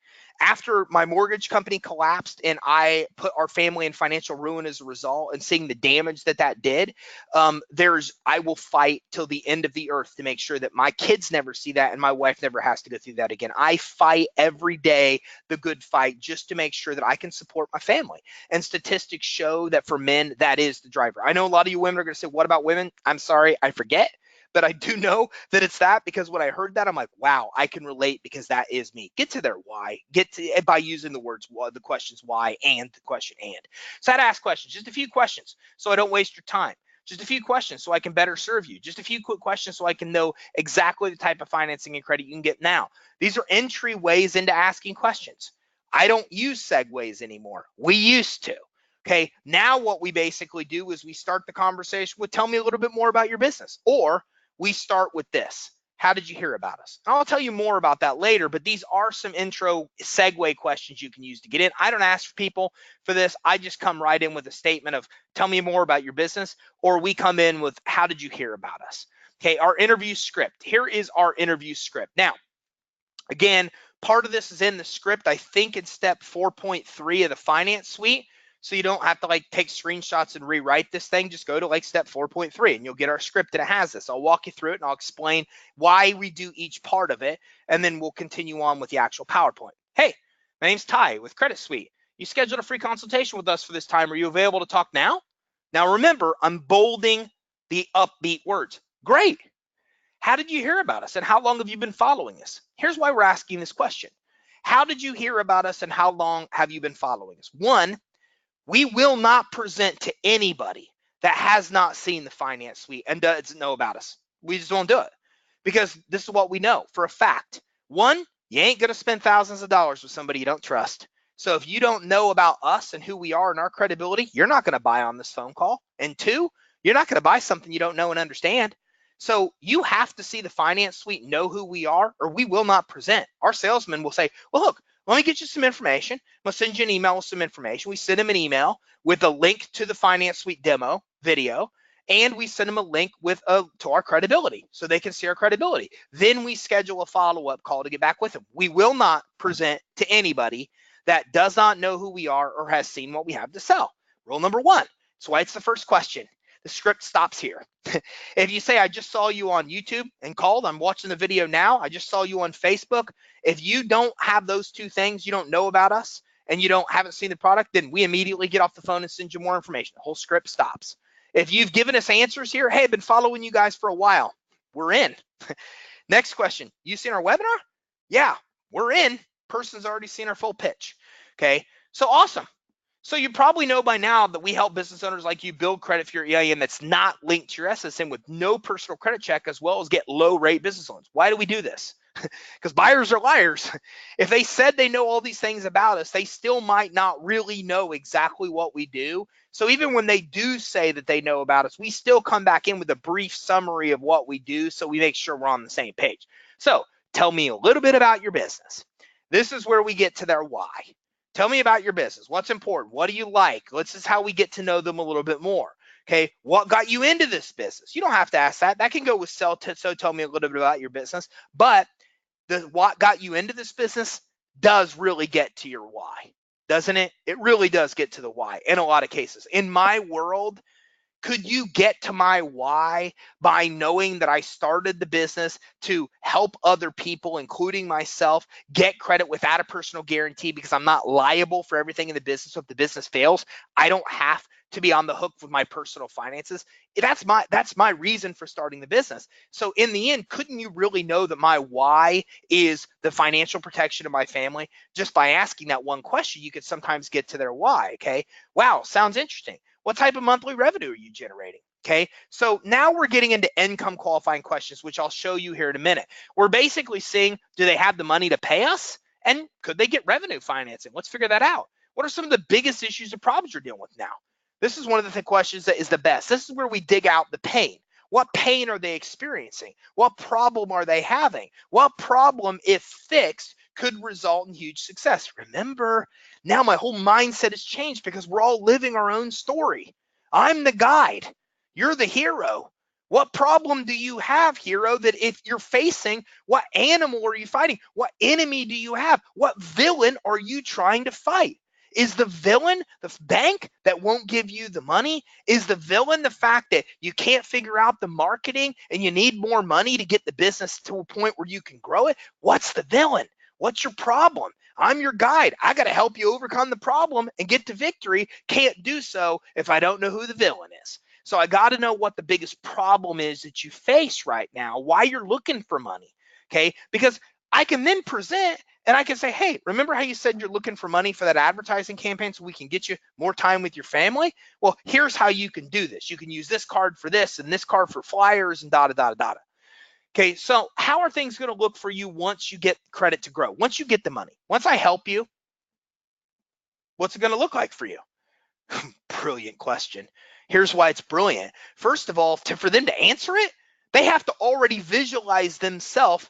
After my mortgage company collapsed and I put our family in financial ruin as a result, and seeing the damage that did, I will fight till the end of the earth to make sure that my kids never see that and my wife never has to go through that again. I fight every day the good fight just to make sure that I can support my family. And statistics show that for men, that is the driver. I know a lot of you women are going to say, what about women? I'm sorry, I forget. But I do know that it's that, because when I heard that, I'm like, wow, I can relate, because that is me. Get to their why. Get to it by using the words, the questions why and the question and. So I'd ask questions, just a few questions, so I don't waste your time. Just a few questions so I can better serve you. Just a few quick questions so I can know exactly the type of financing and credit you can get now. These are entry ways into asking questions. I don't use segues anymore. We used to. Okay, now what we basically do is we start the conversation with, tell me a little bit more about your business. Or we start with this. How did you hear about us? And I'll tell you more about that later, but these are some intro segue questions you can use to get in. I don't ask for people for this. I just come right in with a statement of, tell me more about your business, or we come in with, how did you hear about us? Okay, our interview script. Here is our interview script. Now, again, part of this is in the script. I think in step 4.3 of the finance suite. So you don't have to take screenshots and rewrite this thing. Just go to step 4.3 and you'll get our script, and it has this. I'll walk you through it and I'll explain why we do each part of it. And then we'll continue on with the actual PowerPoint. Hey, my name's Ty with Credit Suite. You scheduled a free consultation with us for this time. Are you available to talk now? Now remember, I'm bolding the upbeat words. Great. How did you hear about us and how long have you been following us? Here's why we're asking this question. How did you hear about us and how long have you been following us? One, we will not present to anybody that has not seen the finance suite and doesn't know about us. We just won't do it, because this is what we know for a fact. One, you ain't going to spend thousands of dollars with somebody you don't trust. So if you don't know about us and who we are and our credibility, you're not going to buy on this phone call. And two, you're not going to buy something you don't know and understand. So you have to see the finance suite, know who we are, or we will not present. Our salesman will say, well, look, let me get you some information. I'm going to send you an email with some information. We send him an email with a link to the finance suite demo video. and we send them a link to our credibility so they can see our credibility. Then we schedule a follow-up call to get back with them. We will not present to anybody that does not know who we are or has seen what we have to sell. Rule number one. That's why it's the first question. The script stops here. If you say, I just saw you on YouTube and called, I'm watching the video now, I just saw you on Facebook. If you don't have those two things, you don't know about us, and you haven't seen the product, then we immediately get off the phone and send you more information. The whole script stops. If you've given us answers here, hey, I've been following you guys for a while, we're in. Next question, you seen our webinar? Yeah, we're in. Person's already seen our full pitch. Okay, so awesome. So you probably know by now that we help business owners like you build credit for your EIN that's not linked to your SSN with no personal credit check, as well as get low rate business loans. Why do we do this? Because buyers are liars. If they said they know all these things about us, they still might not really know exactly what we do. So even when they do say that they know about us, we still come back in with a brief summary of what we do so we make sure we're on the same page. So tell me a little bit about your business. This is where we get to their why. Tell me about your business. What's important? What do you like? This is how we get to know them a little bit more. Okay, what got you into this business? You don't have to ask that. That can go with so tell me a little bit about your business. But what got you into this business does really get to your why, doesn't it? It really does get to the why in a lot of cases. In my world, could you get to my why by knowing that I started the business to help other people, including myself, get credit without a personal guarantee because I'm not liable for everything in the business. So if the business fails, I don't have to be on the hook with my personal finances. That's my reason for starting the business. So in the end, couldn't you really know that my why is the financial protection of my family? Just by asking that one question, you could sometimes get to their why. Okay, wow, sounds interesting. What type of monthly revenue are you generating? Okay, so now we're getting into income qualifying questions, which I'll show you here in a minute. We're basically seeing, do they have the money to pay us? And could they get revenue financing? Let's figure that out. What are some of the biggest issues or problems you're dealing with now? This is one of the questions that is the best. This is where we dig out the pain. What pain are they experiencing? What problem are they having? What problem, if fixed, could result in huge success? Remember, now my whole mindset has changed because we're all living our own story. I'm the guide. You're the hero. What problem do you have, hero, that if you're facing, what animal are you fighting? What enemy do you have? What villain are you trying to fight? Is the villain the bank that won't give you the money? Is the villain the fact that you can't figure out the marketing and you need more money to get the business to a point where you can grow it? What's the villain? What's your problem? I'm your guide. I got to help you overcome the problem and get to victory. Can't do so if I don't know who the villain is. So I got to know what the biggest problem is that you face right now, why you're looking for money. Okay, because I can then present and I can say, hey, remember how you said you're looking for money for that advertising campaign so we can get you more time with your family? Well, here's how you can do this. You can use this card for this and this card for flyers and da-da-da-da-da. Okay, so how are things going to look for you once you get credit to grow? Once you get the money, once I help you, what's it going to look like for you? Brilliant question. Here's why it's brilliant. First of all, for them to answer it, they have to already visualize themselves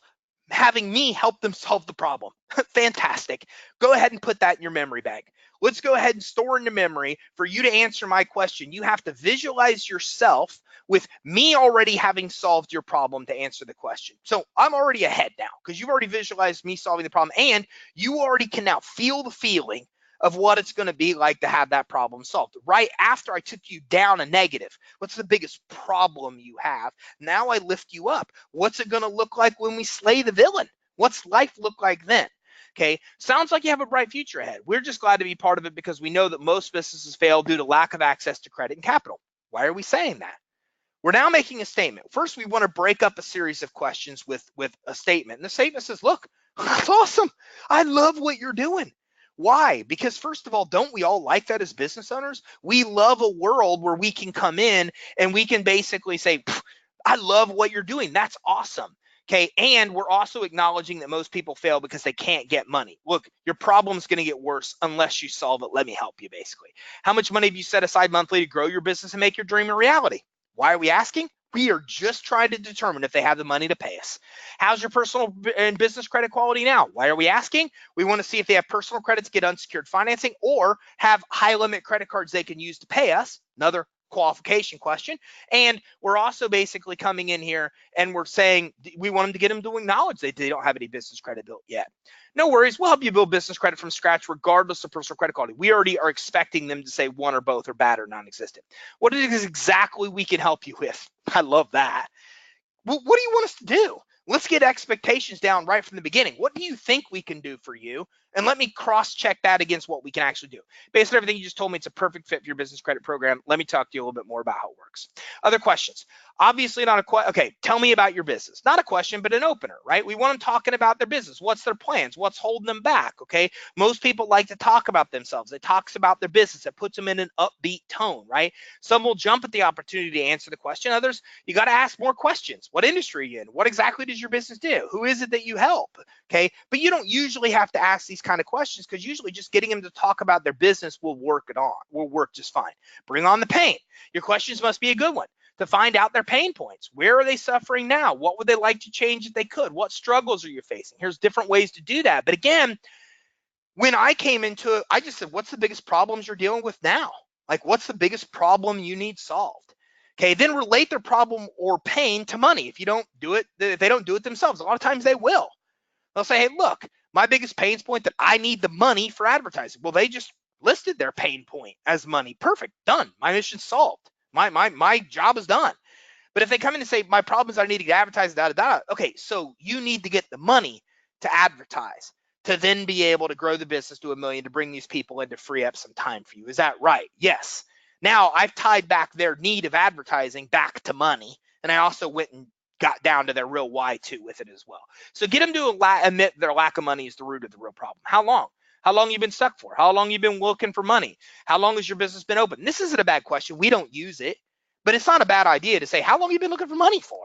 having me help them solve the problem. Fantastic. Go ahead and put that in your memory bank. Let's go ahead and store in the memory for you to answer my question. You have to visualize yourself with me already having solved your problem to answer the question. So I'm already ahead now because you've already visualized me solving the problem and you already can now feel the feeling of what it's going to be like to have that problem solved. Right after I took you down a negative, what's the biggest problem you have? Now I lift you up. What's it going to look like when we slay the villain? What's life look like then? Okay, sounds like you have a bright future ahead. We're just glad to be part of it because we know that most businesses fail due to lack of access to credit and capital. Why are we saying that? We're now making a statement. First, we want to break up a series of questions with a statement. And the statement says, look, that's awesome. I love what you're doing. Why? Because first of all, don't we all like that as business owners? We love a world where we can come in and we can basically say, I love what you're doing. That's awesome. Okay, and we're also acknowledging that most people fail because they can't get money. Look, your problem's going to get worse unless you solve it. Let me help you, basically. How much money have you set aside monthly to grow your business and make your dream a reality? Why are we asking? We are just trying to determine if they have the money to pay us. How's your personal and business credit quality now? Why are we asking? We want to see if they have personal credits, get unsecured financing, or have high limit credit cards they can use to pay us. Another qualification question. And we're also basically coming in here and we're saying we want them to get them to acknowledge they don't have any business credit built yet. No worries, we'll help you build business credit from scratch regardless of personal credit quality. We already are expecting them to say one or both are bad or non-existent. What is exactly we can help you with? I love that. Well, what do you want us to do? Let's get expectations down right from the beginning. What do you think we can do for you? And let me cross-check that against what we can actually do. Based on everything you just told me, it's a perfect fit for your business credit program. Let me talk to you a little bit more about how it works. Other questions? Obviously not a question. Okay, tell me about your business. Not a question, but an opener, right? We want them talking about their business. What's their plans? What's holding them back, okay? Most people like to talk about themselves. It talks about their business. It puts them in an upbeat tone, right? Some will jump at the opportunity to answer the question. Others, you got to ask more questions. What industry are you in? What exactly does your business do? Who is it that you help? Okay, but you don't usually have to ask these kind of questions because usually just getting them to talk about their business will work just fine. Bring on the pain. Your questions must be a good one to find out their pain points. Where are they suffering now? What would they like to change if they could? What struggles are you facing? Here's different ways to do that. But again, when I came into it, I just said, what's the biggest problems you're dealing with now? Like, what's the biggest problem you need solved? Okay, then relate their problem or pain to money. If they don't do it themselves, a lot of times they will. They'll say, hey, look, my biggest pain point that I need the money for advertising. Well, they just listed their pain point as money. Perfect, done. My mission's solved. My job is done. But if they come in and say, my problem is I need to advertise, okay, so you need to get the money to advertise to then be able to grow the business to $1 million to bring these people in to free up some time for you. Is that right? Yes. Now I've tied back their need of advertising back to money. And I also went and got down to their real why too with it as well. So get them to admit their lack of money is the root of the real problem. How long? How long you been stuck for? How long you been looking for money? How long has your business been open? This isn't a bad question. We don't use it, but it's not a bad idea to say, how long have you been looking for money for?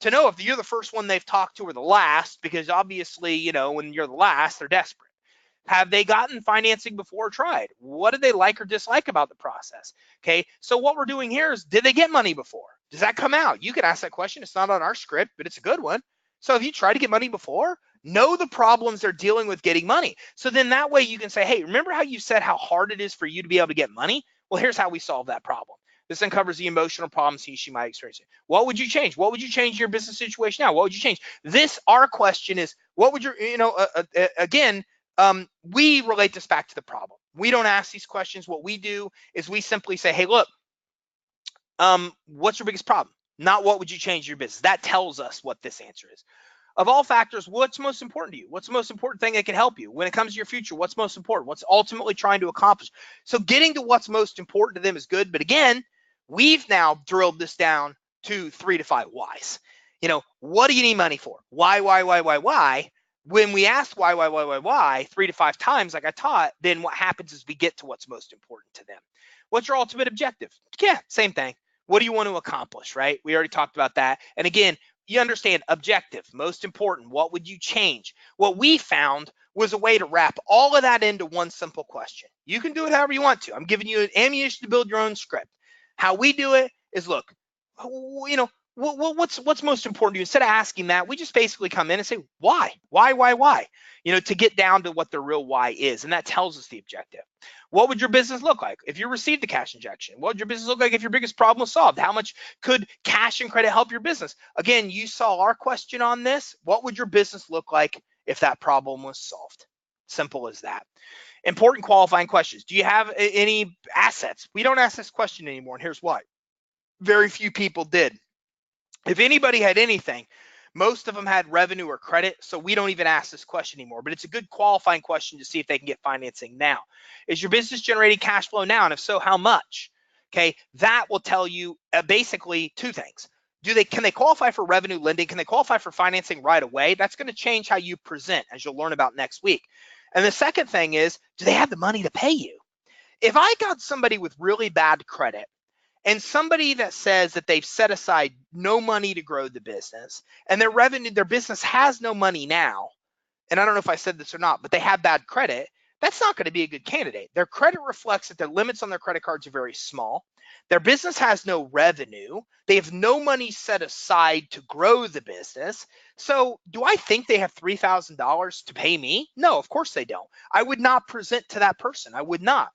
To know if you're the first one they've talked to or the last, because obviously, when you're the last, they're desperate. Have they gotten financing before or tried? What did they like or dislike about the process? Okay, so what we're doing here is, did they get money before? Does that come out? You can ask that question. It's not on our script, but it's a good one. So have you tried to get money before? Know the problems they're dealing with getting money. So then that way you can say, hey, remember how you said how hard it is for you to be able to get money? Well, here's how we solve that problem. This uncovers the emotional problems she might experience. What would you change? What would you change in your business situation now? What would you change? Our question is, what would your, again, we relate this back to the problem. We don't ask these questions. What we do is we simply say, hey, look, what's your biggest problem? Not what would you change in your business. That tells us what this answer is. Of all factors, what's most important to you? What's the most important thing that can help you? When it comes to your future, what's most important? What's ultimately trying to accomplish? So getting to what's most important to them is good. But again, we've now drilled this down to 3 to 5 whys. What do you need money for? Why? When we ask why 3 to 5 times, like I taught, then what happens is we get to what's most important to them. What's your ultimate objective? Yeah, same thing. What do you want to accomplish, right? We already talked about that. And again, you understand objective, most important. What would you change? What we found was a way to wrap all of that into one simple question. You can do it however you want to. I'm giving you ammunition to build your own script. How we do it is, look, what's most important to you? Instead of asking that, we just basically come in and say, why? To get down to what the real why is. And that tells us the objective. What would your business look like if you received a cash injection? What would your business look like if your biggest problem was solved? How much could cash and credit help your business? Again, you saw our question on this. What would your business look like if that problem was solved? Simple as that. Important qualifying questions. Do you have any assets? We don't ask this question anymore, and here's why. Very few people did. If anybody had anything, most of them had revenue or credit, so we don't even ask this question anymore. But it's a good qualifying question to see if they can get financing now. Is your business generating cash flow now? And if so, how much? Okay, that will tell you basically 2 things. Can they qualify for revenue lending? Can they qualify for financing right away? That's going to change how you present, as you'll learn about next week. And the second thing is, do they have the money to pay you? If I got somebody with really bad credit, and somebody that says that they've set aside no money to grow the business, and their business has no money now, and I don't know if I said this or not, but they have bad credit, that's not going to be a good candidate. Their credit reflects that their limits on their credit cards are very small. Their business has no revenue. They have no money set aside to grow the business. So do I think they have $3,000 to pay me? No, of course they don't. I would not present to that person. I would not.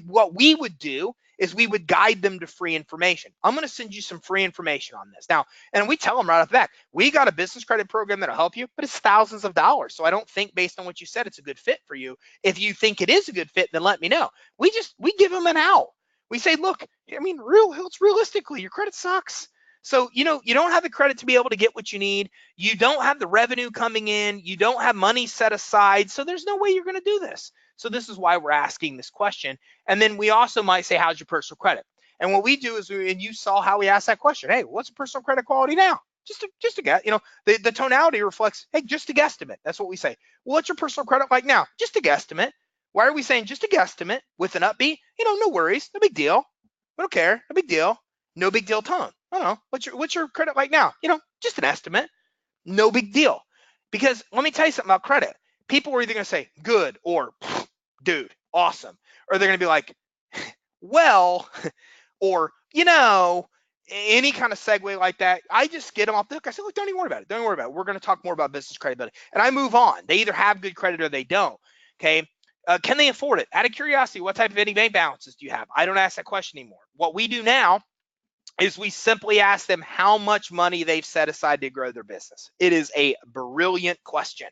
What we would do is we would guide them to free information. I'm going to send you some free information on this. Now, and we tell them right off the bat, we got a business credit program that'll help you, but it's thousands of dollars. So I don't think based on what you said, it's a good fit for you. If you think it is a good fit, then let me know. We give them an out. We say, look, I mean, realistically, your credit sucks. So, you don't have the credit to be able to get what you need. You don't have the revenue coming in. You don't have money set aside. So there's no way you're going to do this. So this is why we're asking this question. And then we also might say, how's your personal credit? And what we do is, and you saw how we asked that question. Hey, what's personal credit quality now? Just a guess. The tonality reflects, hey, just a guesstimate. That's what we say. Well, what's your personal credit like now? Just a guesstimate. Why are we saying just a guesstimate with an upbeat? No worries, no big deal. We don't care, no big deal. No big deal tone. I don't know. What's your credit like now? Just an estimate. No big deal. Because let me tell you something about credit. People are either going to say good or dude, awesome. Or they're going to be like, well, or, any kind of segue like that. I just get them off the hook. I say, look, don't even worry about it. Don't even worry about it. We're going to talk more about business credibility. And I move on. They either have good credit or they don't. Okay. Can they afford it? Out of curiosity, what type of any bank balances do you have? I don't ask that question anymore. What we do now is we simply ask them how much money they've set aside to grow their business. It is a brilliant question.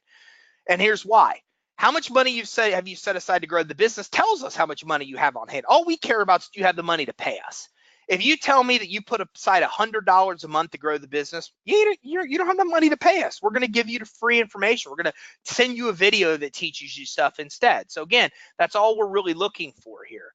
And here's why. How much money have you set aside to grow the business tells us how much money you have on hand. All we care about is do you have the money to pay us. If you tell me that you put aside $100 a month to grow the business, you don't have the money to pay us. We're going to give you the free information. We're going to send you a video that teaches you stuff instead. So again, that's all we're really looking for here.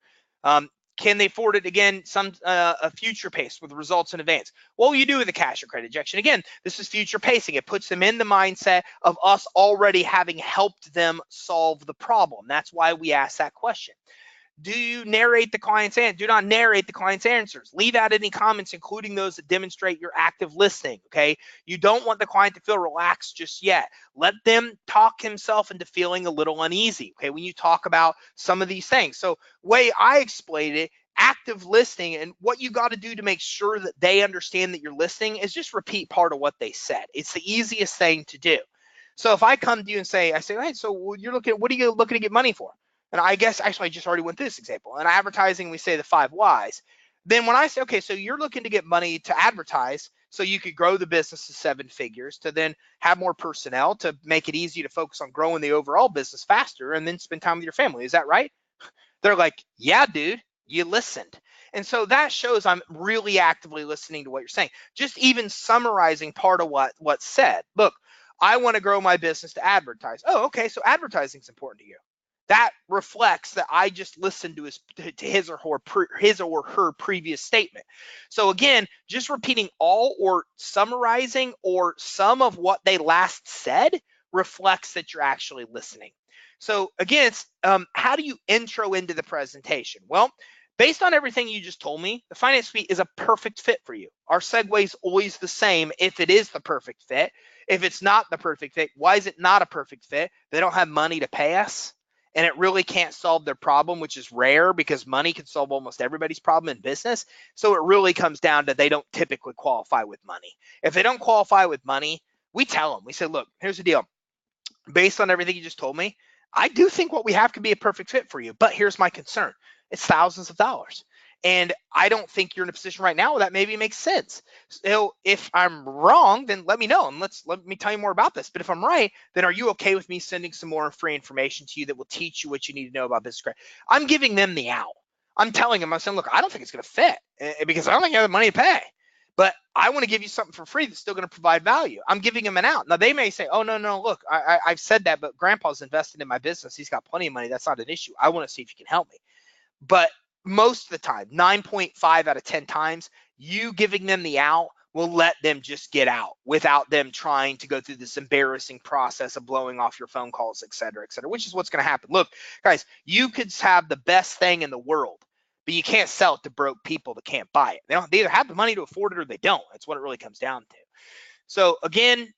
Can they afford it? Again, a future pace with results in advance. What will you do with the cash or credit injection? Again, this is future pacing. It puts them in the mindset of us already having helped them solve the problem. That's why we ask that question. Do you narrate the client's answer? Do not narrate the client's answers. Leave out any comments, including those that demonstrate your active listening, okay? You don't want the client to feel relaxed just yet. Let them talk himself into feeling a little uneasy, okay, when you talk about some of these things. So way I explained it, active listening, and what you got to do to make sure that they understand that you're listening is just repeat part of what they said. It's the easiest thing to do. So if I come to you and say, hey, so what are you looking to get money for? And I guess actually I just already went through this example. In advertising, we say the 5 whys. Then when I say, okay, so you're looking to get money to advertise so you could grow the business to 7 figures, to then have more personnel, to make it easy to focus on growing the overall business faster and then spend time with your family. Is that right? They're like, yeah, dude, you listened. And so that shows I'm really actively listening to what you're saying. Just even summarizing part of what's said. Look, I want to grow my business to advertise. Oh, okay, so advertising is important to you. That reflects that I just listened to his or her previous statement. So again, just repeating all or summarizing or some of what they last said reflects that you're actually listening. So again, it's how do you intro into the presentation? Well, based on everything you just told me, the Finance Suite is a perfect fit for you. Our segue is always the same if it is the perfect fit. If it's not the perfect fit, why is it not a perfect fit? They don't have money to pay us. And it really can't solve their problem, which is rare because money can solve almost everybody's problem in business. So it really comes down to they don't typically qualify with money. If they don't qualify with money, we tell them, we say, look, here's the deal. Based on everything you just told me, I do think what we have could be a perfect fit for you, but here's my concern. It's thousands of dollars. And I don't think you're in a position right now where that maybe makes sense. So if I'm wrong, then let me know and let me tell you more about this. But if I'm right, then are you okay with me sending some more free information to you that will teach you what you need to know about business credit? I'm giving them the out. I'm telling them, I'm saying, look, I don't think it's going to fit because I don't think you have the money to pay. But I want to give you something for free that's still going to provide value. I'm giving them an out. Now, they may say, oh, no, look, I've said that, but Grandpa's invested in my business. He's got plenty of money. That's not an issue. I want to see if you can help me. But most of the time, 9.5 out of 10 times, you giving them the out will let them just get out without them trying to go through this embarrassing process of blowing off your phone calls, et cetera, which is what's going to happen. Look, guys, you could have the best thing in the world, but you can't sell it to broke people that can't buy it. They either have the money to afford it or they don't. That's what it really comes down to. So again,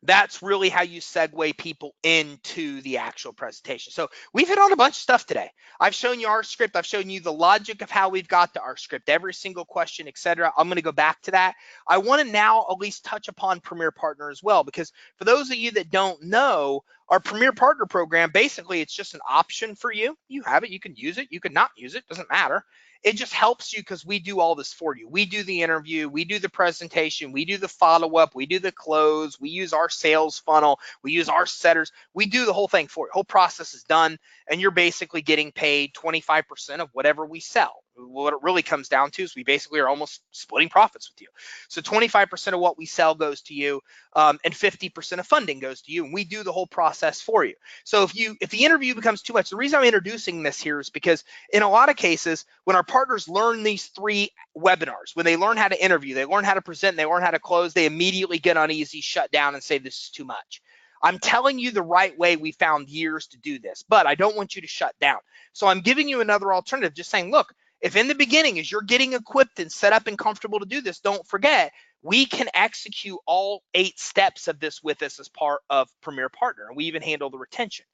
That's really how you segue people into the actual presentation. So we've hit on a bunch of stuff today. I've shown you our script. I've shown you the logic of how we've got to our script, every single question, etc. I'm going to go back to that. I want to now at least touch upon Premier Partner as well, because for those of you that don't know, our Premier Partner program, basically it's just an option for you. You have it, you can use it, you can not use it, doesn't matter. It just helps you because we do all this for you. We do the interview, we do the presentation, we do the follow-up, we do the close, we use our sales funnel, we use our setters, we do the whole thing for you. The whole process is done, and you're basically getting paid 25% of whatever we sell. What it really comes down to is we basically are almost splitting profits with you. So 25% of what we sell goes to you, and 50% of funding goes to you, and we do the whole process for you. So if the interview becomes too much, the reason I'm introducing this here is because in a lot of cases, when our partners learn these 3 webinars, when they learn how to interview, they learn how to present, they learn how to close, they immediately get uneasy, shut down, and say this is too much. I'm telling you the right way. We found years to do this, but I don't want you to shut down. So I'm giving you another alternative, just saying, look, if in the beginning, as you're getting equipped and set up and comfortable to do this, don't forget, we can execute all 8 steps of this with us as part of Premier Partner, and we even handle the retention.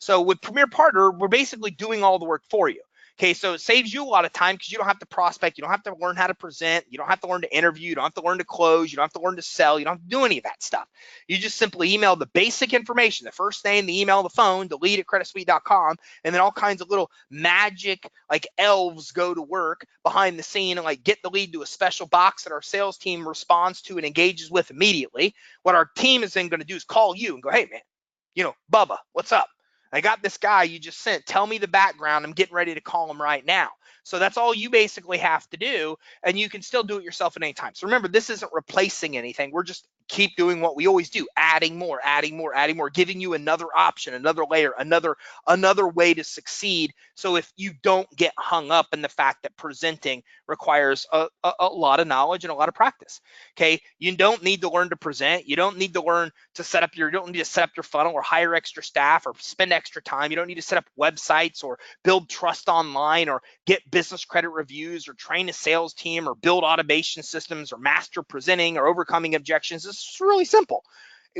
So with Premier Partner, we're basically doing all the work for you. Okay, so it saves you a lot of time because you don't have to prospect, you don't have to learn how to present, you don't have to learn to interview, you don't have to learn to close, you don't have to learn to sell, you don't have to do any of that stuff. You just simply email the basic information, the first name, the email, the phone, the lead at creditsuite.com, and then all kinds of little magic like elves go to work behind the scene and like get the lead to a special box that our sales team responds to and engages with immediately. What our team is then going to do is call you and go, hey man, Bubba, what's up? I got this guy you just sent. Tell me the background. I'm getting ready to call him right now. So that's all you basically have to do, and you can still do it yourself at any time. So remember, this isn't replacing anything. We're just keep doing what we always do, adding more, adding more, adding more, giving you another option, another layer, another way to succeed. So if you don't get hung up in the fact that presenting requires a lot of knowledge and a lot of practice. Okay, you don't need to learn to present. You don't need to learn to you don't need to set up your funnel or hire extra staff or spend extra time. You don't need to set up websites or build trust online or get business credit reviews or train a sales team or build automation systems or master presenting or overcoming objections. It's really simple.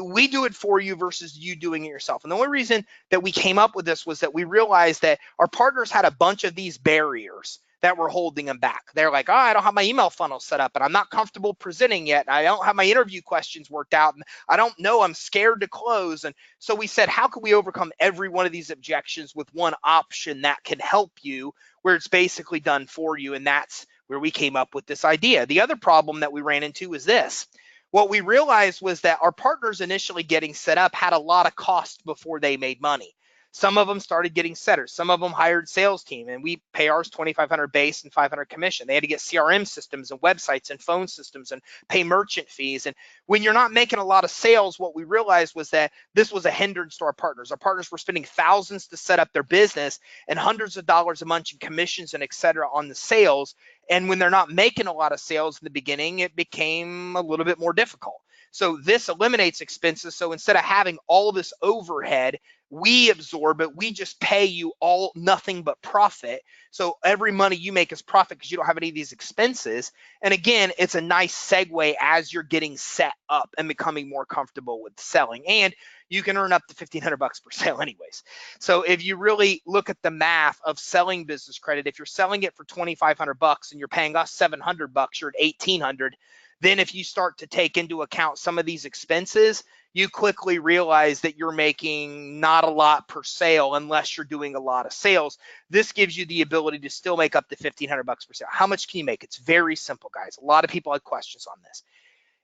We do it for you versus you doing it yourself. And the only reason that we came up with this was that we realized that our partners had a bunch of these barriers that were holding them back. They're like, oh, I don't have my email funnel set up and I'm not comfortable presenting yet. And I don't have my interview questions worked out and I don't know, I'm scared to close. And so we said, how can we overcome every one of these objections with one option that can help you where it's basically done for you? And that's where we came up with this idea. The other problem that we ran into is this. What we realized was that our partners initially getting set up had a lot of cost before they made money. Some of them started getting setters. Some of them hired sales team, and we pay ours $2,500 base and $500 commission. They had to get CRM systems and websites and phone systems and pay merchant fees. And when you're not making a lot of sales, what we realized was that this was a hindrance to our partners. Our partners were spending thousands to set up their business and hundreds of dollars a month in commissions and et cetera on the sales. And when they're not making a lot of sales in the beginning, it became a little bit more difficult. So this eliminates expenses. So instead of having all this overhead, we absorb it. We just pay you all nothing but profit. So every money you make is profit because you don't have any of these expenses. And again, it's a nice segue as you're getting set up and becoming more comfortable with selling. And you can earn up to $1,500 per sale anyways. So if you really look at the math of selling business credit, if you're selling it for $2,500 and you're paying us $700, you're at $1,800. Then if you start to take into account some of these expenses, you quickly realize that you're making not a lot per sale unless you're doing a lot of sales. This gives you the ability to still make up to $1,500 per sale. How much can you make? It's very simple, guys. A lot of people had questions on this.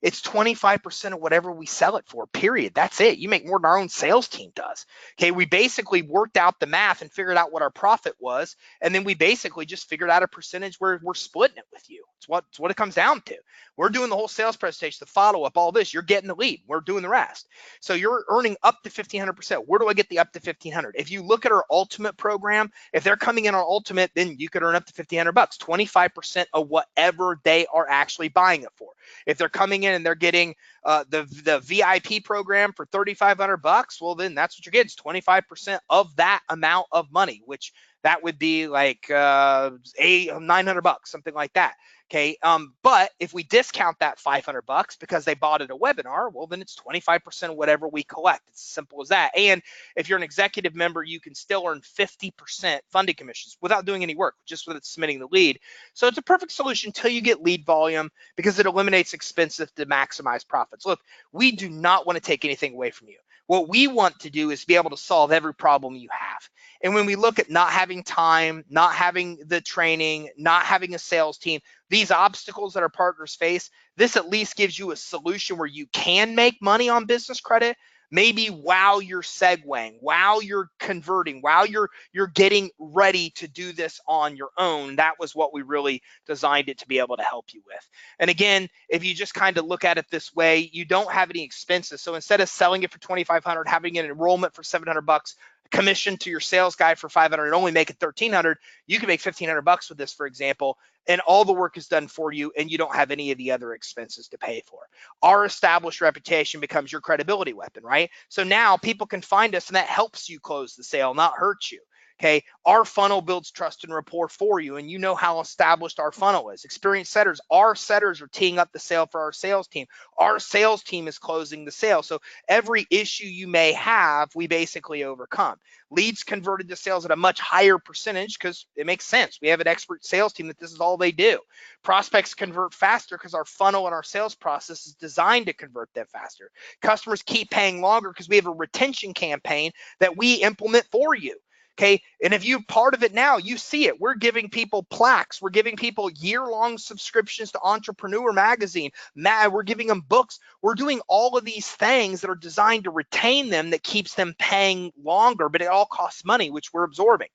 It's 25% of whatever we sell it for, period. That's it. You make more than our own sales team does. Okay, we basically worked out the math and figured out what our profit was, and then we basically just figured out a percentage where we're splitting it with you. It's what it comes down to. We're doing the whole sales presentation, the follow-up, all this. You're getting the lead. We're doing the rest. So you're earning up to 1,500%. Where do I get the up to 1,500? If you look at our Ultimate program, if they're coming in on Ultimate, then you could earn up to $1,500, 25% of whatever they are actually buying it for. If they're coming in and they're getting the VIP program for $3,500, well, then that's what you're getting. It's 25% of that amount of money, which that would be like $900, something like that. Okay. But if we discount that $500 because they bought at a webinar, well, then it's 25% of whatever we collect. It's as simple as that. And if you're an executive member, you can still earn 50% funding commissions without doing any work, just with submitting the lead. So it's a perfect solution until you get lead volume, because it eliminates expenses to maximize profits. Look, we do not want to take anything away from you. What we want to do is be able to solve every problem you have. And when we look at not having time, not having the training, not having a sales team, these obstacles that our partners face, this at least gives you a solution where you can make money on business credit, maybe while you're segueing, while you're converting, while you're getting ready to do this on your own. That was what we really designed it to be able to help you with. And again, if you just kind of look at it this way, you don't have any expenses. So instead of selling it for $2,500, having an enrollment for $700, commission to your sales guy for $500, and only make it $1,300, you can make $1,500 with this, for example, and all the work is done for you, and you don't have any of the other expenses to pay for. Our established reputation becomes your credibility weapon, right? So now people can find us, and that helps you close the sale, not hurt you. Okay, our funnel builds trust and rapport for you, and you know how established our funnel is. Experienced setters, our setters are teeing up the sale for our sales team. Our sales team is closing the sale. So every issue you may have, we basically overcome. Leads converted to sales at a much higher percentage because it makes sense. We have an expert sales team that this is all they do. Prospects convert faster because our funnel and our sales process is designed to convert them faster. Customers keep paying longer because we have a retention campaign that we implement for you. Okay, and if you're part of it now, you see it. We're giving people plaques. We're giving people year-long subscriptions to Entrepreneur Magazine. We're giving them books. We're doing all of these things that are designed to retain them, that keeps them paying longer, but it all costs money, which we're absorbing.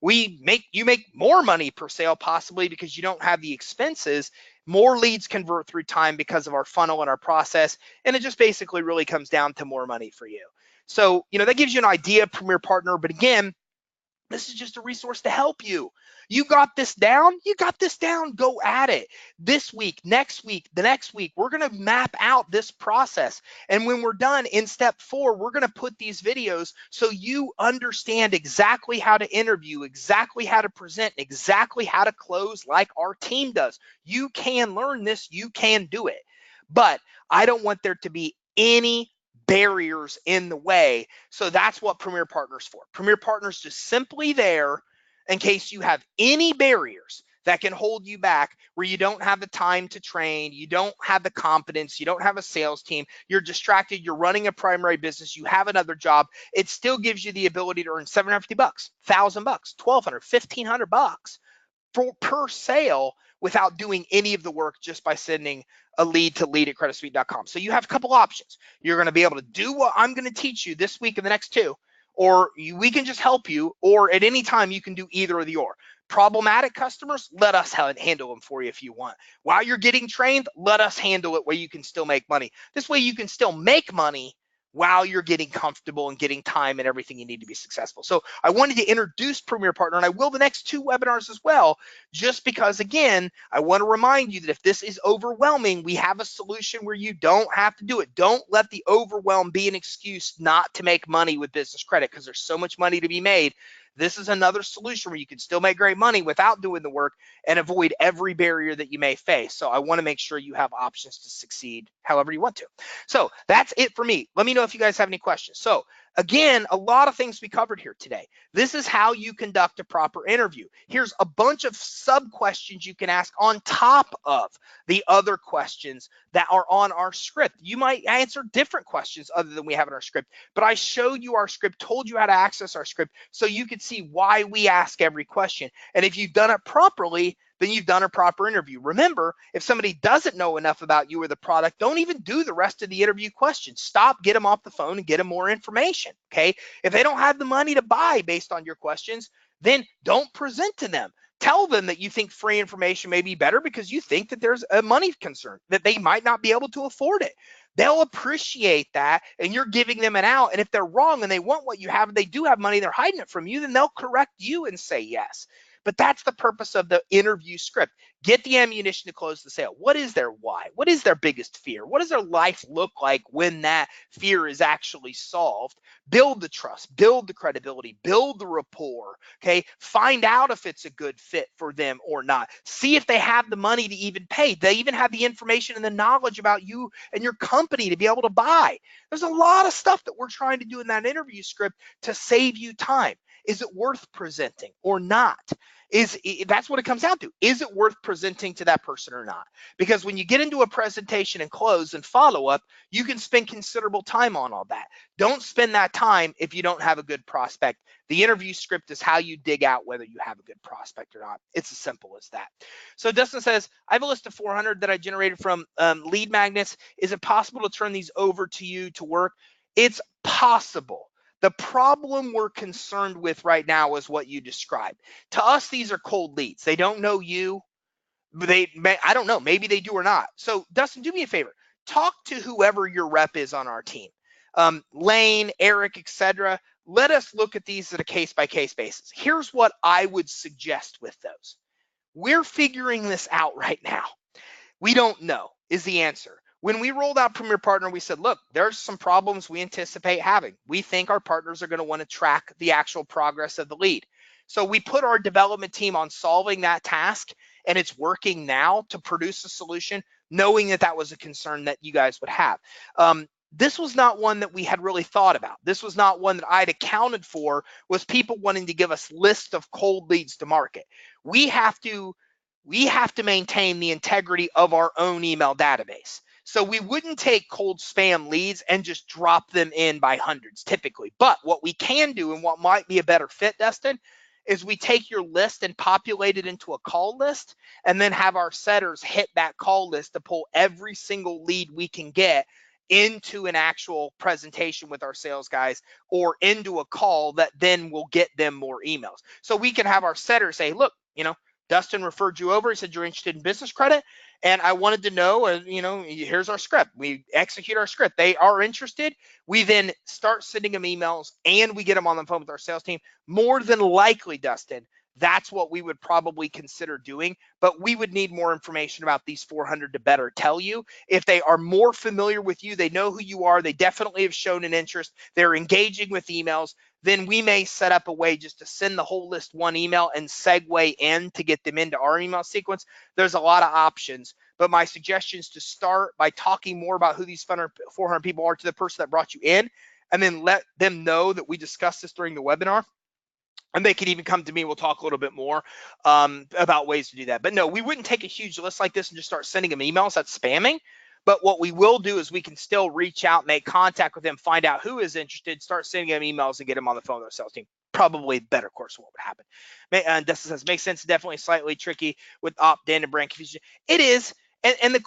You make more money per sale, possibly because you don't have the expenses. More leads convert through time because of our funnel and our process, and it just basically really comes down to more money for you. So, that gives you an idea of Premier Partner, but again, this is just a resource to help you. You got this down? You got this down. Go at it. This week, next week, the next week, we're going to map out this process. And when we're done in step 4, we're going to put these videos so you understand exactly how to interview, exactly how to present, exactly how to close like our team does. You can learn this. You can do it. But I don't want there to be any barriers in the way. So that's what Premier Partner's for. Premier Partner's just simply there in case you have any barriers that can hold you back, where you don't have the time to train, you don't have the competence, you don't have a sales team, you're distracted, you're running a primary business, you have another job. It still gives you the ability to earn $750, $1,000, $1,200, $1,500 per sale without doing any of the work, just by sending a lead to lead@creditsuite.com. So you have a couple options. You're going to be able to do what I'm going to teach you this week and the next 2, or we can just help you, or at any time you can do either or the or. Problematic customers, let us handle them for you if you want. While you're getting trained, let us handle it where you can still make money. This way you can still make money while you're getting comfortable and getting time and everything you need to be successful. So I wanted to introduce Premier Partner, and I will the next 2 webinars as well, just because, again, I want to remind you that if this is overwhelming, we have a solution where you don't have to do it. Don't let the overwhelm be an excuse not to make money with business credit, because there's so much money to be made. This is another solution where you can still make great money without doing the work and avoid every barrier that you may face. So I want to make sure you have options to succeed however you want to. So that's it for me. Let me know if you guys have any questions. So again, a lot of things we covered here today. This is how you conduct a proper interview. Here's a bunch of sub questions you can ask on top of the other questions that are on our script. You might answer different questions other than we have in our script, but I showed you our script, told you how to access our script, so you could see why we ask every question. And if you've done it properly, then you've done a proper interview. Remember, if somebody doesn't know enough about you or the product, don't even do the rest of the interview questions. Stop, get them off the phone, and get them more information, okay? If they don't have the money to buy based on your questions, then don't present to them. Tell them that you think free information may be better because you think that there's a money concern, that they might not be able to afford it. They'll appreciate that, and you're giving them an out. And if they're wrong and they want what you have and they do have money, they're hiding it from you, then they'll correct you and say yes. But that's the purpose of the interview script. Get the ammunition to close the sale. What is their why? What is their biggest fear? What does their life look like when that fear is actually solved? Build the trust, build the credibility, build the rapport, okay? Find out if it's a good fit for them or not. See if they have the money to even pay. They even have the information and the knowledge about you and your company to be able to buy. There's a lot of stuff that we're trying to do in that interview script to save you time. Is it worth presenting or not? That's what it comes down to. Is it worth presenting to that person or not? Because when you get into a presentation and close and follow up, you can spend considerable time on all that. Don't spend that time if you don't have a good prospect. The interview script is how you dig out whether you have a good prospect or not. It's as simple as that. So Dustin says, I have a list of 400 that I generated from lead magnets. Is it possible to turn these over to you to work? It's possible. The problem we're concerned with right now is what you described. To us, these are cold leads. They don't know you. I don't know, maybe they do or not. So Dustin, do me a favor. Talk to whoever your rep is on our team. Lane, Eric, etc. Let us look at these at a case-by-case basis. Here's what I would suggest with those. We're figuring this out right now. We don't know is the answer. When we rolled out Premier Partner, we said, look, there's some problems we anticipate having. We think our partners are going to want to track the actual progress of the lead. So we put our development team on solving that task, and it's working now to produce a solution, knowing that that was a concern that you guys would have. This was not one that we had really thought about. This was not one that I'd accounted for, was people wanting to give us lists of cold leads to market. We have to maintain the integrity of our own email database. So we wouldn't take cold spam leads and just drop them in by hundreds typically. But what we can do, and what might be a better fit, Dustin, is we take your list and populate it into a call list, and then have our setters hit that call list to pull every single lead we can get into an actual presentation with our sales guys, or into a call that then will get them more emails. So we can have our setters say, look, Dustin referred you over. He said you're interested in business credit, and I wanted to know, here's our script. We execute our script. They are interested. We then start sending them emails, and we get them on the phone with our sales team. More than likely, Dustin, that's what we would probably consider doing, but we would need more information about these 400 to better tell you. If they are more familiar with you, they know who you are, they definitely have shown an interest, they're engaging with emails, then we may set up a way just to send the whole list one email and segue in to get them into our email sequence. There's a lot of options, but my suggestion is to start by talking more about who these 400 people are to the person that brought you in, and then let them know that we discussed this during the webinar. And they can even come to me. We'll talk a little bit more about ways to do that. But no, we wouldn't take a huge list like this and just start sending them emails. That's spamming. But what we will do is we can still reach out, make contact with them, find out who is interested, start sending them emails, and get them on the phone with our sales team. Probably a better course of what would happen. And Dustin says, makes sense. Definitely slightly tricky with opt-in and brand confusion. It is. And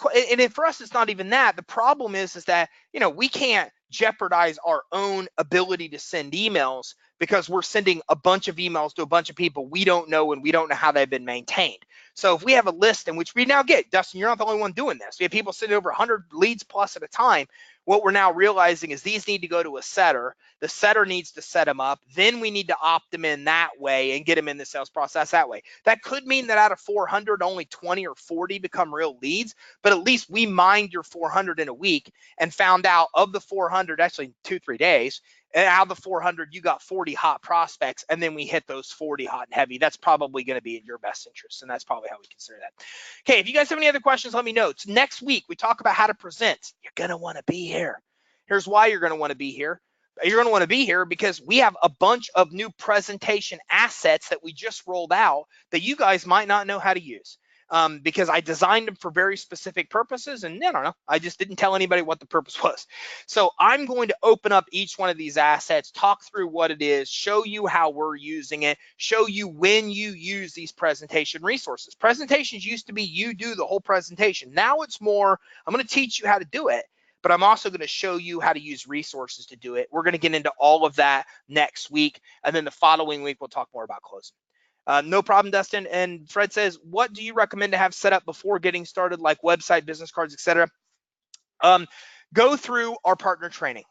for us, it's not even that. The problem is that, we can't jeopardize our own ability to send emails because we're sending a bunch of emails to a bunch of people we don't know, and we don't know how they've been maintained. So if we have a list in which we now get, Dustin, you're not the only one doing this. We have people sending over 100 leads plus at a time. What we're now realizing is these need to go to a setter. The setter needs to set them up. Then we need to opt them in that way and get them in the sales process that way. That could mean that out of 400, only 20 or 40 become real leads, but at least we mined your 400 in a week and found out of the 400, actually 2-3 days, and out of the 400, you got 40 hot prospects, and then we hit those 40 hot and heavy. That's probably going to be in your best interest, and that's probably how we consider that. Okay, if you guys have any other questions, let me know. It's next week. We talk about how to present. You're going to want to be here. Here's why you're going to want to be here. You're going to want to be here because we have a bunch of new presentation assets that we just rolled out that you guys might not know how to use. Because I designed them for very specific purposes, and I don't know, I just didn't tell anybody what the purpose was. So I'm going to open up each one of these assets, talk through what it is, show you how we're using it, show you when you use these presentation resources. Presentations used to be you do the whole presentation. Now it's more, I'm going to teach you how to do it, but I'm also going to show you how to use resources to do it. We're going to get into all of that next week, and then the following week we'll talk more about closing. No problem, Dustin. And Fred says, what do you recommend to have set up before getting started, like website, business cards, etc.? Go through our partner training.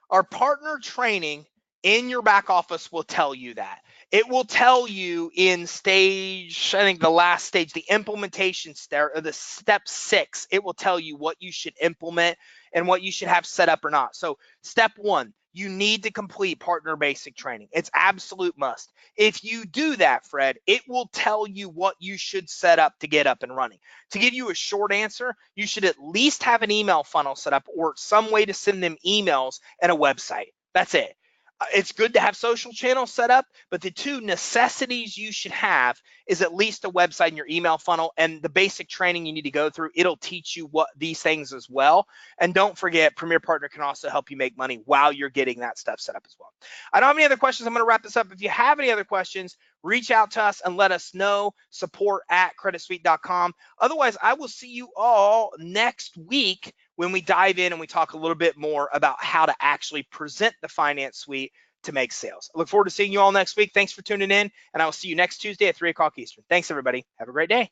Our partner training in your back office will tell you that. It will tell you in stage, I think the last stage, the implementation step, or the step 6, it will tell you what you should implement and what you should have set up or not. So step 1, you need to complete partner basic training. It's absolute must. If you do that, Fred, it will tell you what you should set up to get up and running. To give you a short answer, you should at least have an email funnel set up or some way to send them emails and a website. That's it. It's good to have social channels set up, but the two necessities you should have is at least a website and your email funnel and the basic training you need to go through. It'll teach you what these things as well. And don't forget, Premier Partner can also help you make money while you're getting that stuff set up as well. I don't have any other questions. I'm going to wrap this up. If you have any other questions, reach out to us and let us know. support@creditsuite.com. Otherwise, I will see you all next week when we dive in and we talk a little bit more about how to actually present the finance suite to make sales. I look forward to seeing you all next week. Thanks for tuning in, and I will see you next Tuesday at 3 o'clock Eastern. Thanks, everybody. Have a great day.